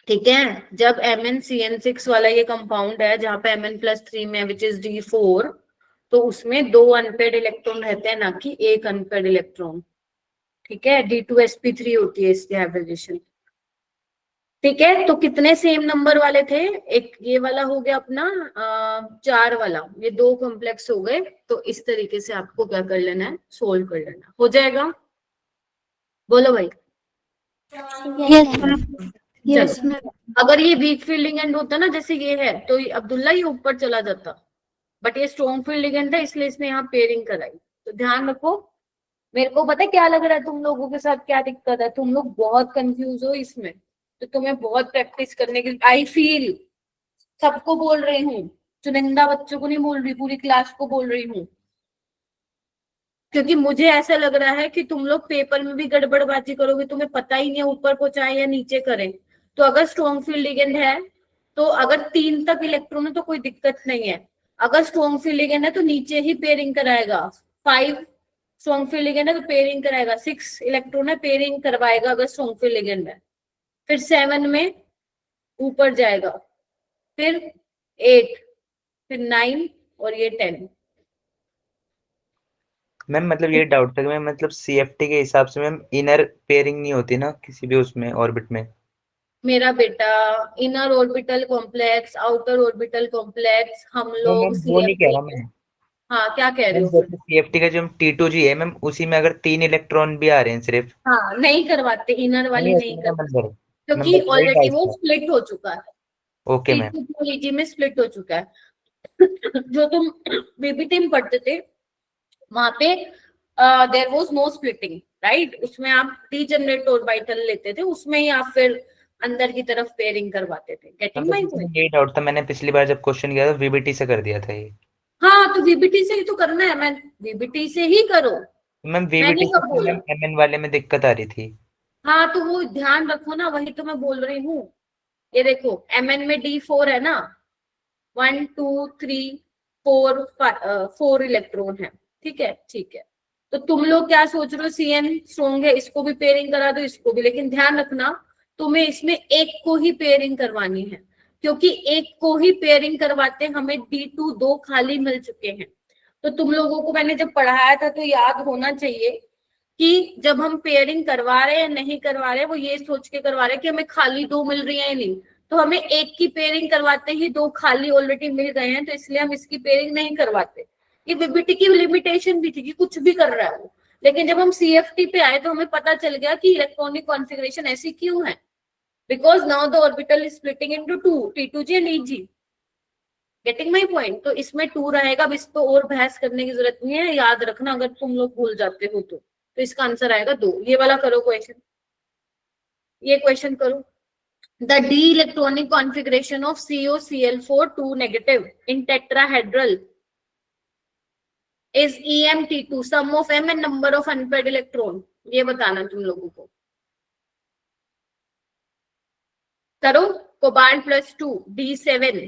ठीक है। जब MnCN6 वाला ये कंपाउंड है जहां पे Mn+3 में विच इज D4, तो उसमें 2 अनपेयर्ड इलेक्ट्रॉन रहते हैं, ना कि एक अनपेयर्ड इलेक्ट्रॉन, ठीक है। D2sp3 होती है इसकी हाइब्रिडेशन, ठीक है। तो कितने सेम नंबर वाले थे, एक ये वाला हो गया अपना 4 वाला, ये 2 कॉम्प्लेक्स हो गए। तो इस तरीके से आपको क्या कर लेना है, सोल्व कर लेना, हो जाएगा। बोलो भाई। Yes ma'am. Yes ma'am. अगर ये वीक फील्ड लिगेंड होता ना, जैसे ये है, तो अब्दुल्ला ये ऊपर चला जाता, बट ये स्ट्रॉन्ग फील्ड लिगेंड है, इसलिए इसने यहाँ पेयरिंग कराई। तो ध्यान रखो। मेरे को पता है क्या लग रहा है, तुम लोगों के साथ क्या दिक्कत है, तुम लोग बहुत कंफ्यूज हो इसमें, तो तुम्हें बहुत प्रैक्टिस करने की, आई फील, सबको बोल रही हूँ, चुनिंदा बच्चों को नहीं बोल रही, पूरी क्लास को बोल रही हूँ, क्योंकि मुझे ऐसा लग रहा है कि तुम लोग पेपर में भी गड़बड़बाजी करोगे, तुम्हें पता ही नहीं है ऊपर पहुंचाए या नीचे करें। तो अगर स्ट्रॉन्ग फील्ड लिगेंड है, तो अगर 3 तक इलेक्ट्रॉन है तो कोई दिक्कत नहीं है। अगर स्ट्रॉन्ग फील्ड लिगेंड है तो नीचे ही पेयरिंग कराएगा। 5 स्ट्रॉन्ग फील्ड लिगेंड है तो पेयरिंग कराएगा, 6 इलेक्ट्रॉन है पेयरिंग करवाएगा अगर स्ट्रॉन्ग फील्ड लिगेंड है, फिर 7 में ऊपर जाएगा, फिर 8, फिर 9 और ये 10। मैम मतलब ये डाउट था कि मैम मतलब CFT के हिसाब से मैम इनर पेयरिंग नहीं होती ना किसी भी उसमें ऑर्बिट में। मेरा बेटा, inner orbital complex, outer orbital complex, हम लोग मैम वो नहीं कह CFT रहा में, मैं। हाँ क्या कह रहे मैम हो फिर? जैसे CFT का जो T2G है मैम, उसी में अगर 3 इलेक्ट्रॉन भी आ रहे हैं सिर्फ, हाँ, नहीं करवाते, इनर वाली नहीं नहीं होता ना करवाते, नंबर। क्योंकि नंबर वही ऑलरेडी वो डाउट था। स्प्लिट हो चुका है, ओके मैम। T2G में स्प्लिट हो चुका है। जो तुम बीबीटी में पढ़ते थे, वहां पे there was no splitting, right, उसमें आप डीजनरेट ऑर्बिटल लेते थे, उसमें ही आप फिर अंदर की तरफ पेयरिंग करवाते थे, गेटिंग माय पॉइंट। यही डाउट था, मैंने पिछली बार जब क्वेश्चन किया था VBT से कर दिया था ये। हाँ, तो VBT से ही तो करना है, मैं VBT से ही करो, मैम मैंने VBT से कब बोला? मैम MN वाले में दिक्कत आ रही थी। हाँ, तो वो ध्यान रखो ना, वही तो मैं बोल रही हूँ। ये देखो, MN में D4 है ना, 1 2 3 4 4 इलेक्ट्रॉन है, ठीक है, ठीक है। तो तुम लोग क्या सोच रहे हो, CN स्ट्रॉन्ग है, इसको भी पेयरिंग करा दो, इसको भी, लेकिन ध्यान रखना तुम्हें इसमें एक को ही पेयरिंग करवानी है, क्योंकि एक को ही पेयरिंग करवाते हमें D2 2 खाली मिल चुके हैं। तो तुम लोगों को मैंने जब पढ़ाया था तो याद होना चाहिए कि जब हम पेयरिंग करवा रहे हैं नहीं करवा रहे, वो ये सोच के करवा रहे हैं कि हमें खाली 2 मिल रही है नहीं, तो हमें एक की पेयरिंग करवाते ही 2 खाली ऑलरेडी मिल गए हैं, तो इसलिए हम इसकी पेयरिंग नहीं करवाते। ये VBT की लिमिटेशन भी थी कि कुछ भी कर रहा है वो, लेकिन जब हम CFT पे आए तो हमें पता चल गया कि इलेक्ट्रॉनिक कॉन्फ़िगरेशन ऐसी क्यों है, because now the orbital is splitting into 2, T2G and EG, getting my point. तो इसमें 2 रहेगा, अब इस पर और बहस करने की जरूरत नहीं है, याद रखना अगर तुम लोग भूल जाते हो तो इसका आंसर आएगा 2। ये वाला करो क्वेश्चन, ये क्वेश्चन करो। The d electronic configuration of COCl4 2 negative in tetrahedral is EMT2, sum of M and number of unpaired electron। ये बताना तुम लोगों को। करो, कोबाल्ट +2 D7,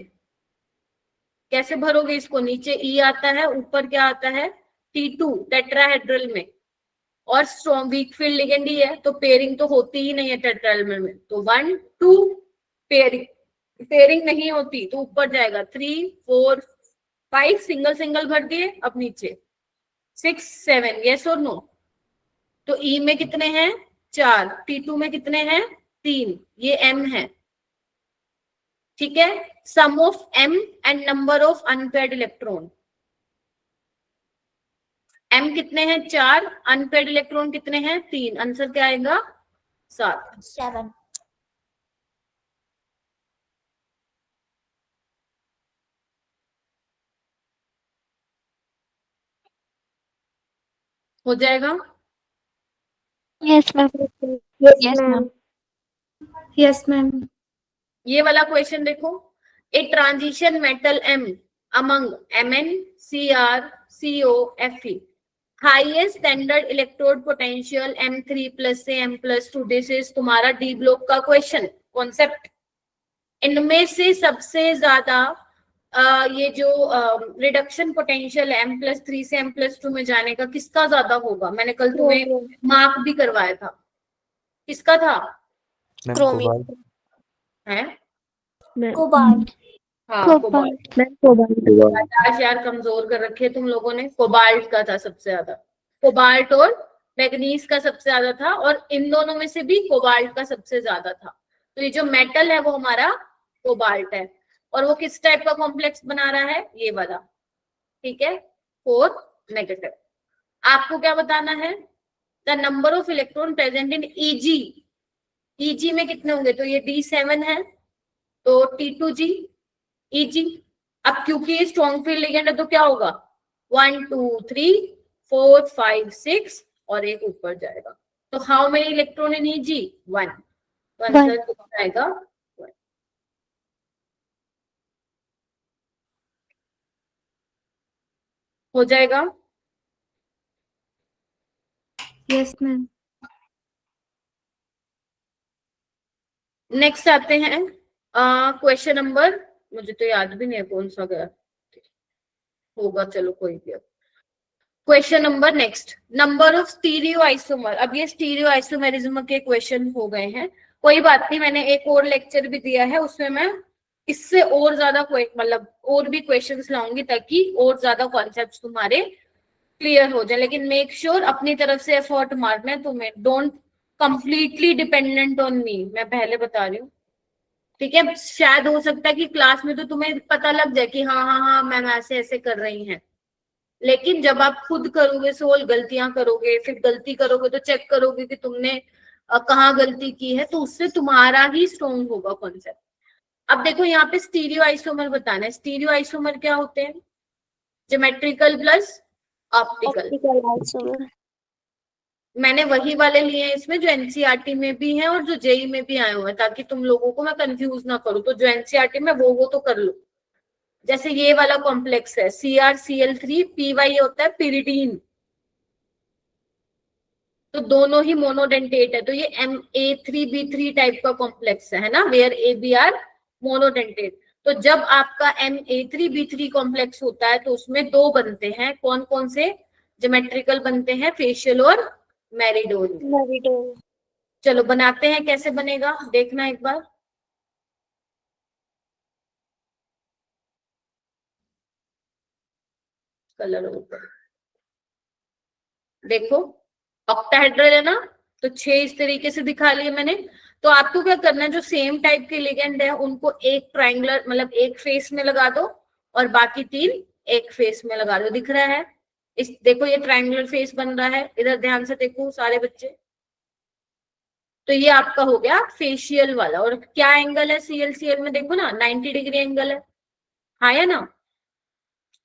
कैसे भरोगे इसको, नीचे E आता है, ऊपर क्या आता है, T2 टेट्राहेड्रल में, और स्ट्रॉन्ग वीक फील्ड लिगेंड ही है, तो पेयरिंग तो होती ही नहीं है टेट्राहेड्रल में, तो 1 2 पेयरिंग नहीं होती, तो ऊपर जाएगा 3 4 5 सिंगल सिंगल भर दिए, अब नीचे 6 7, यस और नो। तो E में कितने हैं, 4, T2 में कितने हैं, 3, ये M है, ठीक है। Sum of M and number of unpaired electron, M कितने हैं, 4, अनपेयर्ड इलेक्ट्रॉन कितने हैं, 3, आंसर क्या आएगा, 7। हो जाएगा? Yes ma'am. Yes ma'am. Yes, ma'am. ये वाला क्वेश्चन देखो, a transition metal M among Mn, Cr, Co, Fe, highest standard electrode potential M3 plus से M+2, दिस इज तुम्हारा डी ब्लॉक का क्वेश्चन कॉन्सेप्ट। इनमें से सबसे ज्यादा ये जो रिडक्शन पोटेंशियल है M+3 से M+2 में जाने का किसका ज्यादा होगा? मैंने कल तुम्हें मार्क भी करवाया था, किसका था? Ma'am chromium. कोबाल्ट। है कोबाल्ट। हाँ कोबाल्ट। आकाश यार कमजोर कर रखे तुम लोगों ने। कोबाल्ट का था सबसे ज्यादा, कोबाल्ट और मैग्नीज का सबसे ज्यादा था, और इन दोनों में से भी कोबाल्ट का सबसे ज्यादा था। तो ये जो मेटल है वो हमारा कोबाल्ट है, और वो किस टाइप का कॉम्प्लेक्स बना रहा है? ये वाला, ठीक है, 4 नेगेटिव। आपको क्या बताना है? The number of electron present in Eg, Eg में कितने होंगे? तो ये D7 है, तो T2G Eg। अब क्योंकि ये स्ट्रॉन्ग फील्ड लिगेंड है तो क्या होगा? 1 2 3 4 5 6 और एक ऊपर जाएगा। तो how many electron in Eg? 1। तो आंसर आएगा 1। हो जाएगा? Yes, ma'am. नेक्स्ट आते हैं क्वेश्चन नंबर, मुझे तो याद भी नहीं है कौन सा गया होगा, चलो कोई भी। Question number next, number of stereo isomer. अब ये स्टीरियो आइसोमेरिज्म के क्वेश्चन हो गए हैं, कोई बात नहीं, मैंने एक और लेक्चर भी दिया है, उसमें मैं इससे और ज्यादा मतलब और भी क्वेश्चंस लाऊंगी ताकि और ज्यादा कॉन्सेप्ट्स तुम्हारे क्लियर हो जाए। लेकिन मेक श्योर अपनी तरफ से एफर्ट मारना है तुम्हें, don't completely dependent on me, मैं पहले बता रही हूँ, ठीक है? शायद हो सकता है कि क्लास में तो तुम्हें पता लग जाए कि हाँ मैम ऐसे ऐसे कर रही हैं, लेकिन जब आप खुद करोगे सोल्व, गलतियां करोगे, फिर गलती करोगे तो चेक करोगे कि तुमने कहाँ गलती की है, तो उससे तुम्हारा ही स्ट्रॉन्ग होगा कॉन्सेप्ट। अब देखो यहाँ पे स्टीरियो आइसोमर बताना है। स्टीरियो आइसोमर क्या होते हैं? Geometrical plus optical isomer. मैंने वही वाले लिए हैं इसमें जो एनसीईआरटी में भी हैं और जो जेई में भी आए हुए हैं, ताकि तुम लोगों को मैं कंफ्यूज ना करूं। तो जो एनसीईआरटी में वो तो कर लो। जैसे ये वाला कॉम्प्लेक्स है CrCl3 PY होता है पिरिडीन, तो दोनों ही मोनोडेंटेट है, तो ये Ma3B3 टाइप का कॉम्प्लेक्स है ना, वेयर ABr मोनोडेंटेट। तो जब आपका Ma3B3 कॉम्प्लेक्स होता है तो उसमें दो बनते हैं, कौन कौन से? ज्योमेट्रिकल बनते हैं, फेशियल और मेरिडोनियल। चलो बनाते हैं, कैसे बनेगा देखना एक बार। कलर ऊपर देखो, ऑक्टाहेड्रल है ना, तो 6 इस तरीके से दिखा लिए मैंने। तो आपको क्या करना है, जो सेम टाइप के लिगेंड है उनको एक ट्रायंगुलर मतलब एक फेस में लगा दो, और बाकी 3 एक फेस में लगा दो। दिख रहा है? इस देखो ये ट्रायंगुलर फेस बन रहा है, इधर ध्यान से देखो सारे बच्चे। तो ये आपका हो गया फेशियल वाला। और क्या एंगल है ClCl में? देखो ना 90 डिग्री एंगल है, हाँ या ना?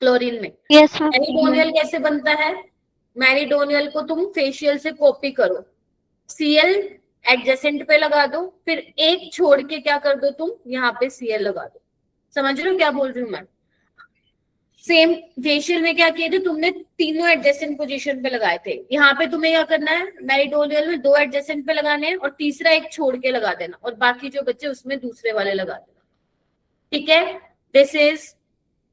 क्लोरीन में यस मेरिडोनियल कैसे बनता है? मेरिडोनियल को तुम फेशियल से कॉपी करो, Cl एडजेसेंट पे लगा दो, फिर एक छोड़ के क्या कर दो तुम, यहाँ पे Cl लगा दो। समझ रहे हो क्या बोल रही हूँ मैं? सेम फेशियल में क्या किए थे तुमने? तीनों एडजेसेंट पोजीशन पे लगाए थे। यहाँ पे तुम्हें क्या करना है, मेरिडोनियल में 2 एडजेसेंट पे लगाने हैं और तीसरा एक छोड़ के लगा देना, और बाकी जो बच्चे उसमें दूसरे वाले लगा देना, ठीक है? This is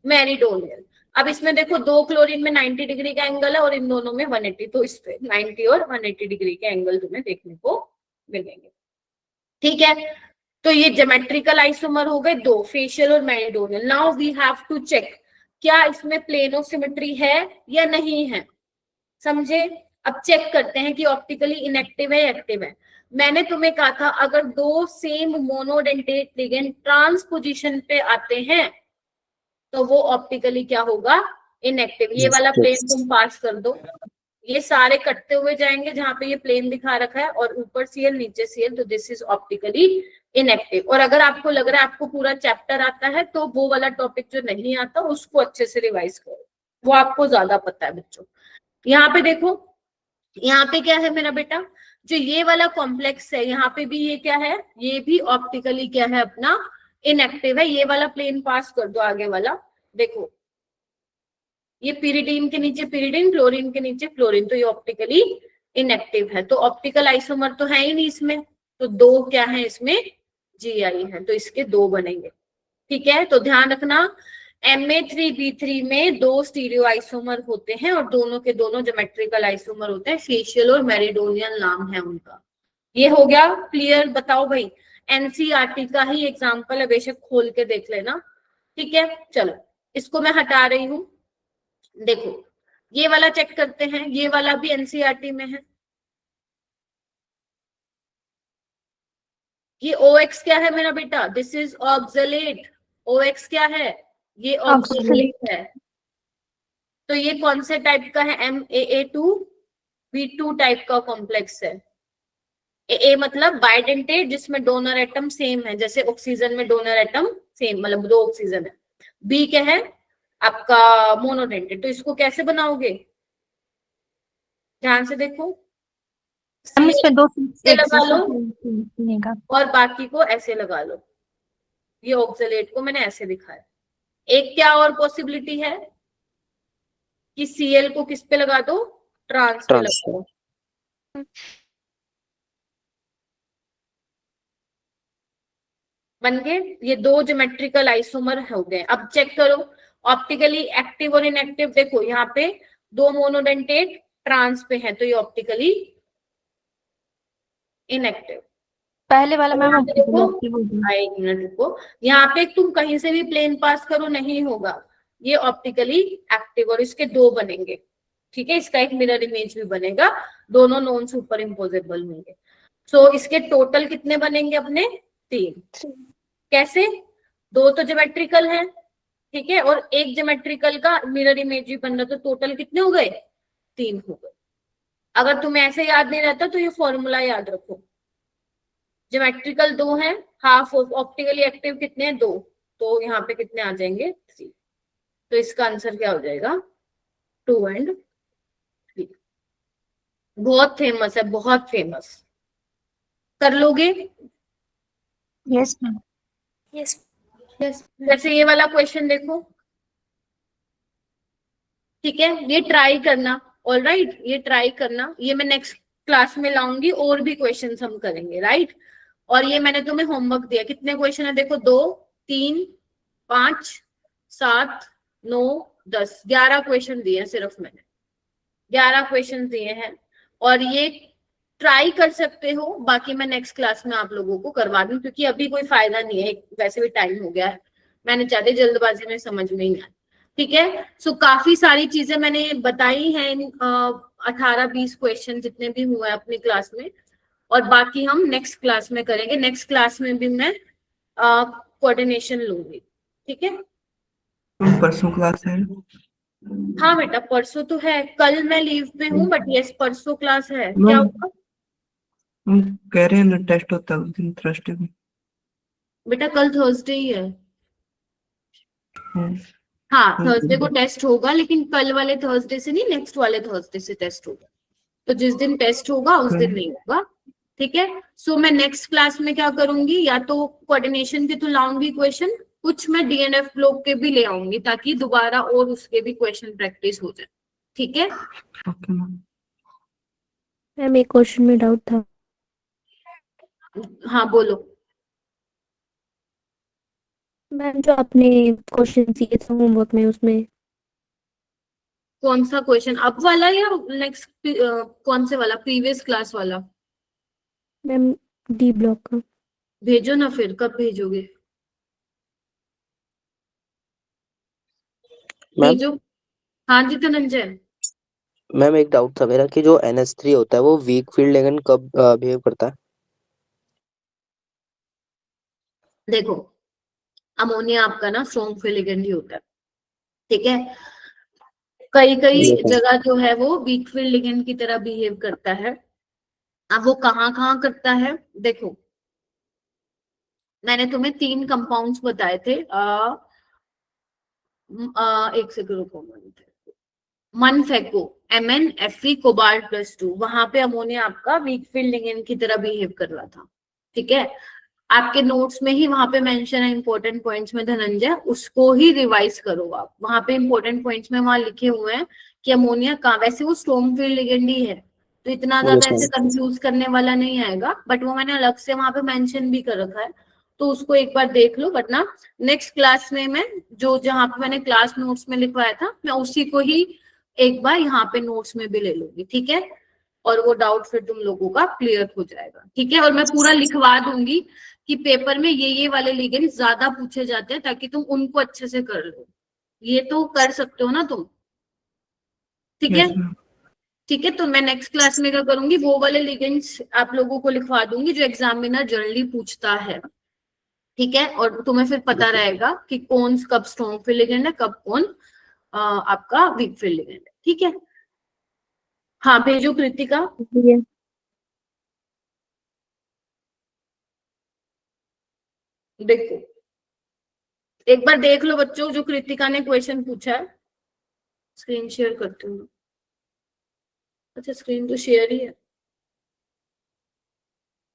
meridional. अब इसमें देखो 2 क्लोरीन में 90 डिग्री का एंगल है और इन दोनों में 180, तो इस पे 90 और 180 डिग्री के एंगल तुम्हें देखने को मिलेंगे, ठीक है? तो ये ज्योमेट्रिकल आइसोमर हो गए 2, फेशियल और meridional. Now we have to check क्या इसमें प्लेन ऑफ सिमेट्री है या नहीं है, समझे? अब चेक करते हैं कि ऑप्टिकली इनएक्टिव है या एक्टिव है। मैंने तुम्हें कहा था अगर 2 same monodentate ligand trans position पे आते हैं तो वो ऑप्टिकली क्या होगा? इनएक्टिव। ये वाला प्लेन तुम पास कर दो, ये सारे कटते हुए जाएंगे जहां पे ये प्लेन दिखा रखा है, और ऊपर Cl नीचे Cl, तो दिस इज ऑप्टिकली इनएक्टिव। और अगर आपको लग रहा है आपको पूरा चैप्टर आता है तो वो वाला टॉपिक जो नहीं आता उसको अच्छे से रिवाइज करो, वो आपको ज्यादा पता है बच्चों। यहाँ पे देखो यहाँ पे क्या है मेरा बेटा, जो ये वाला कॉम्प्लेक्स है यहाँ पे भी ये क्या है, ये भी ऑप्टिकली क्या है अपना इनएक्टिव है। ये वाला प्लेन पास कर दो आगे वाला, देखो ये pyridine के नीचे pyridine, क्लोरीन के नीचे क्लोरीन, तो ये ऑप्टिकली इनएक्टिव है। तो ऑप्टिकल आइसोमर तो है ही नहीं इसमें, तो दो क्या है इसमें GI है, तो इसके दो बनेंगे। ठीक है, तो ध्यान रखना Ma3B3 में दो स्टीरियो आइसोमर होते हैं और दोनों के दोनों ज्योमेट्रिकल आइसोमर होते हैं, फेशियल और मेरिडोनियन नाम है उनका। ये हो गया क्लियर? बताओ भाई, NCERT का ही एग्जाम्पल है, बेशक खोल के देख लेना। ठीक है, चलो इसको मैं हटा रही हूं। देखो ये वाला चेक करते हैं, ये वाला भी NCERT में है। ये OX क्या है मेरा बेटा, दिस इज ऑक्सलेट। OX क्या है, ये ऑक्सलेट है। तो ये कौन से टाइप का है, MAA2B2 टाइप का कॉम्प्लेक्स है। AA मतलब बाइडेंटेट, जिसमें डोनर एटम सेम है, जैसे ऑक्सीजन में डोनर एटम सेम, मतलब दो ऑक्सीजन है। B क्या है आपका मोनोडेंटेट। तो इसको कैसे बनाओगे, ध्यान से देखो, हम इसमें दो ऐसे लगा लो लेगा। और बाकी को ऐसे लगा लो। ये ऑक्सलेट को मैंने ऐसे दिखाया। एक क्या और पॉसिबिलिटी है कि Cl को किस पे लगा दो, ट्रांस पे लगा दो। बन गए, ये दो ज्योमेट्रिकल आइसोमर हो गए। अब चेक करो ऑप्टिकली एक्टिव और इनएक्टिव। देखो यहाँ पे दो मोनोडेंटेट ट्रांस पे है, तो ये ऑप्टिकली इनएक्टिव। पहले वाला मैम देखो एक मिनट रुको, यहाँ पे तुम कहीं से भी प्लेन पास करो नहीं होगा, ये ऑप्टिकली एक्टिव और इसके दो बनेंगे। ठीक है, इसका एक मिरर इमेज भी बनेगा, दोनों नॉन सुपर इम्पोजेबल होंगे। सो इसके टोटल कितने बनेंगे अपने, 3। कैसे, दो तो ज्योमेट्रिकल है, ठीक है, और एक ज्योमेट्रिकल का मिरर इमेज भी बन रहा, तो टोटल कितने हो गए, 3 हो गए। अगर तुम्हें ऐसे याद नहीं रहता तो ये फॉर्मूला याद रखो, ज्योमेट्रिकल 2 है, हाफ ऑप्टिकली एक्टिव कितने हैं, 2, तो यहाँ पे कितने आ जाएंगे, 3। तो इसका आंसर क्या हो जाएगा, 2 और 3। बहुत फेमस है, बहुत फेमस। कर लोगे? Yes ma'am. यस। जैसे ये वाला क्वेश्चन देखो, ठीक है, ये ट्राई करना। ऑलराइट, ये ट्राई करना, ये मैं नेक्स्ट क्लास में लाऊंगी, और भी क्वेश्चंस हम करेंगे, राइट। और ये मैंने तुम्हें होमवर्क दिया, कितने क्वेश्चन है देखो, 2, 3, 5, 7, 9, 10, 11 क्वेश्चन दिए हैं सिर्फ मैंने, 11 क्वेश्चन दिए हैं। और ये ट्राई कर सकते हो, बाकी मैं नेक्स्ट क्लास में आप लोगों को करवा दूं, क्योंकि अभी कोई फायदा नहीं है, वैसे भी टाइम हो गया है, मैंने ज्यादा जल्दबाजी में समझ में नहीं आया। ठीक है, सो काफी सारी चीजें मैंने बताई हैं इन 18-20 क्वेश्चन जितने भी हुए हैं अपनी क्लास में, और बाकी हम नेक्स्ट क्लास में करेंगे। नेक्स्ट क्लास में भी मैं कोऑर्डिनेशन लूंगी। ठीक है, परसों क्लास है? हाँ बेटा परसों तो है, कल मैं लीव पे हूँ, बट यस परसों क्लास है। क्या मैम, होगा हम कह रहे हैं ना टेस्ट होता है उस दिन थर्सडे को। बेटा, कल थर्सडे ही है। हाँ थर्सडे को टेस्ट होगा, लेकिन कल वाले थर्सडे से नहीं, नेक्स्ट वाले थर्सडे से टेस्ट होगा। तो जिस दिन टेस्ट होगा उस दिन नहीं होगा। ठीक है, सो मैं नेक्स्ट क्लास में क्या करूंगी, या तो कोऑर्डिनेशन के तो लाऊंगी क्वेश्चन, कुछ मैं DNF ब्लॉक के भी ले आऊंगी, ताकि दोबारा और उसके भी क्वेश्चन प्रैक्टिस हो जाए। ठीक है, ओके मैम। मैम एक क्वेश्चन में डाउट था। हाँ बोलो। मैम जो आपने क्वेश्चन दिए थे होमवर्क में, उसमें कौन सा क्वेश्चन, अब वाला या नेक्स्ट, कौन से वाला, प्रीवियस क्लास वाला? मैम D ब्लॉक का। भेजो ना, फिर कब भेजोगे, भेजो। हाँ जी धनंजय। मैम एक डाउट था मेरा कि जो NH3 होता है वो वीक फील्ड लिगेंड कब बिहेव करता है? देखो अमोनिया आपका ना स्ट्रॉन्ग फील्ड लिगेंड ही होता है। ठीक है, कई जगह जो है वो वीक फील्ड लिगेंड की तरह बिहेव करता है। अब वो कहाँ करता है, देखो मैंने तुम्हें 3 कंपाउंड्स बताए थे। एक सेकंड रुको, मन फेको MnFe कोबाल्ट +2, वहां पे अमोनिया आपका वीक फील्ड लिगेंड की तरह बिहेव कर रहा था। ठीक है, आपके नोट्स में ही वहां पे मेंशन है इंपॉर्टेंट पॉइंट्स में धनंजय, उसको ही रिवाइज करो आप। वहां पे इंपॉर्टेंट पॉइंट्स में वहां लिखे हुए हैं कि अमोनिया कहाँ, वैसे वो स्ट्रॉन्ग फील्ड लिगेंड ही है, तो इतना ज्यादा ऐसे कंफ्यूज करने वाला नहीं आएगा, बट वो मैंने अलग से वहां पे मेंशन भी कर रखा है, तो उसको एक बार देख लो। वरना नेक्स्ट क्लास में मैं जो जहां पे मैंने क्लास नोट्स में लिखवाया था, मैं उसी को ही एक बार यहाँ पे नोट्स में भी ले लूंगी। ठीक है, और वो डाउट फिर तुम लोगों का क्लियर हो जाएगा। ठीक है, और मैं पूरा लिखवा दूंगी कि पेपर में ये वाले लिगेंड ज्यादा पूछे जाते हैं, ताकि तुम उनको अच्छे से कर लो। ये तो कर सकते हो ना तुम? ठीक है, यस मैम। ठीक है, तो मैं नेक्स्ट क्लास में क्या करूंगी, वो वाले लिगेंड्स आप लोगों को लिखवा दूंगी जो एग्जामिनर जनरली पूछता है। ठीक है, और तुम्हें फिर पता रहेगा कि कौन कब स्ट्रॉन्ग फील्ड लिगेंड है, कब कौन आपका वीक फील्ड लिगेंड है। ठीक है, हाँ भेजो कृतिका। देखो एक बार देख लो बच्चों, जो कृतिका ने क्वेश्चन पूछा है। स्क्रीन शेयर करती हूँ। अच्छा, स्क्रीन तो शेयर ही है।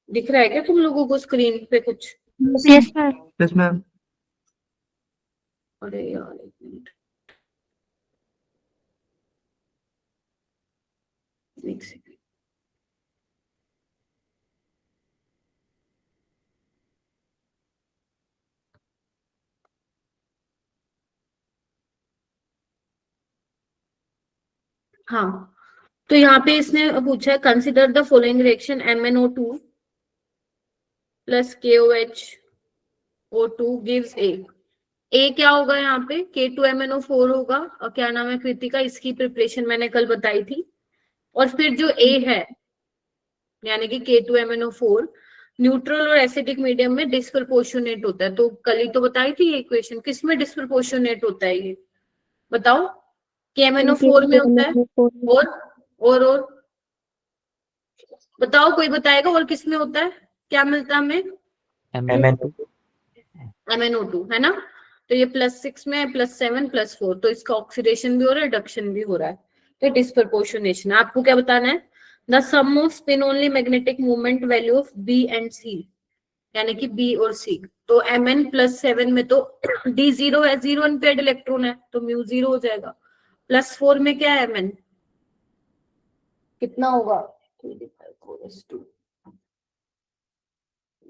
दिख रहा है क्या तुम लोगों को स्क्रीन पे कुछ? Yes ma'am. Yes ma'am. अरे यार एक मिनट, एक सेकंड। हाँ, तो यहाँ पे इसने पूछा है, consider the following reaction MnO2 plus KOHO2 gives ए क्या होगा यहाँ पे? K2MnO4 होगा। और क्या नाम है कृतिका, इसकी प्रिपरेशन मैंने कल बताई थी। और फिर जो ए है यानी कि K2MnO4 न्यूट्रल और एसिडिक मीडियम में डिस्प्रपोर्शनेट होता है। तो कल ही तो बताई थी ये इक्वेशन, किस में डिस्प्रपोर्शनेट होता है ये बताओ? KMnO4 में होता है। और बताओ, कोई बताएगा और किस में होता है? क्या मिलता है हमें? MnO2 है ना। तो ये +6 में +7 +4, तो इसका ऑक्सीडेशन भी हो रहा है, रिडक्शन भी हो रहा है, तो डिस्प्रपोर्शनेशन। आपको क्या बताना है? The sum of spin only magnetic movement value of B and C, यानी कि B और C। तो Mn +7 में तो D 0 है, 0 अनपेयर्ड इलेक्ट्रॉन है, तो म्यू 0 हो जाएगा। +4 में क्या है Mn, कितना होगा?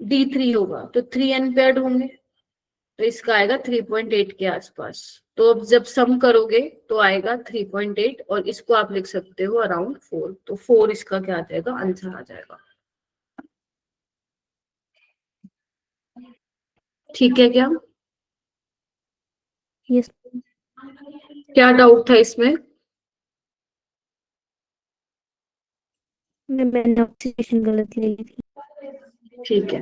D3 होगा, तो 3 अनपेयर्ड होंगे, तो इसका आएगा 3.8 के आसपास। तो अब जब सम करोगे तो आएगा 3.8, और इसको आप लिख सकते हो अराउंड 4, तो 4 इसका क्या आ जाएगा, आंसर आ जाएगा। ठीक है क्या? यस। क्या डाउट था इसमें? मैंने ऑक्सीडेशन गलत ले ली थी। ठीक है।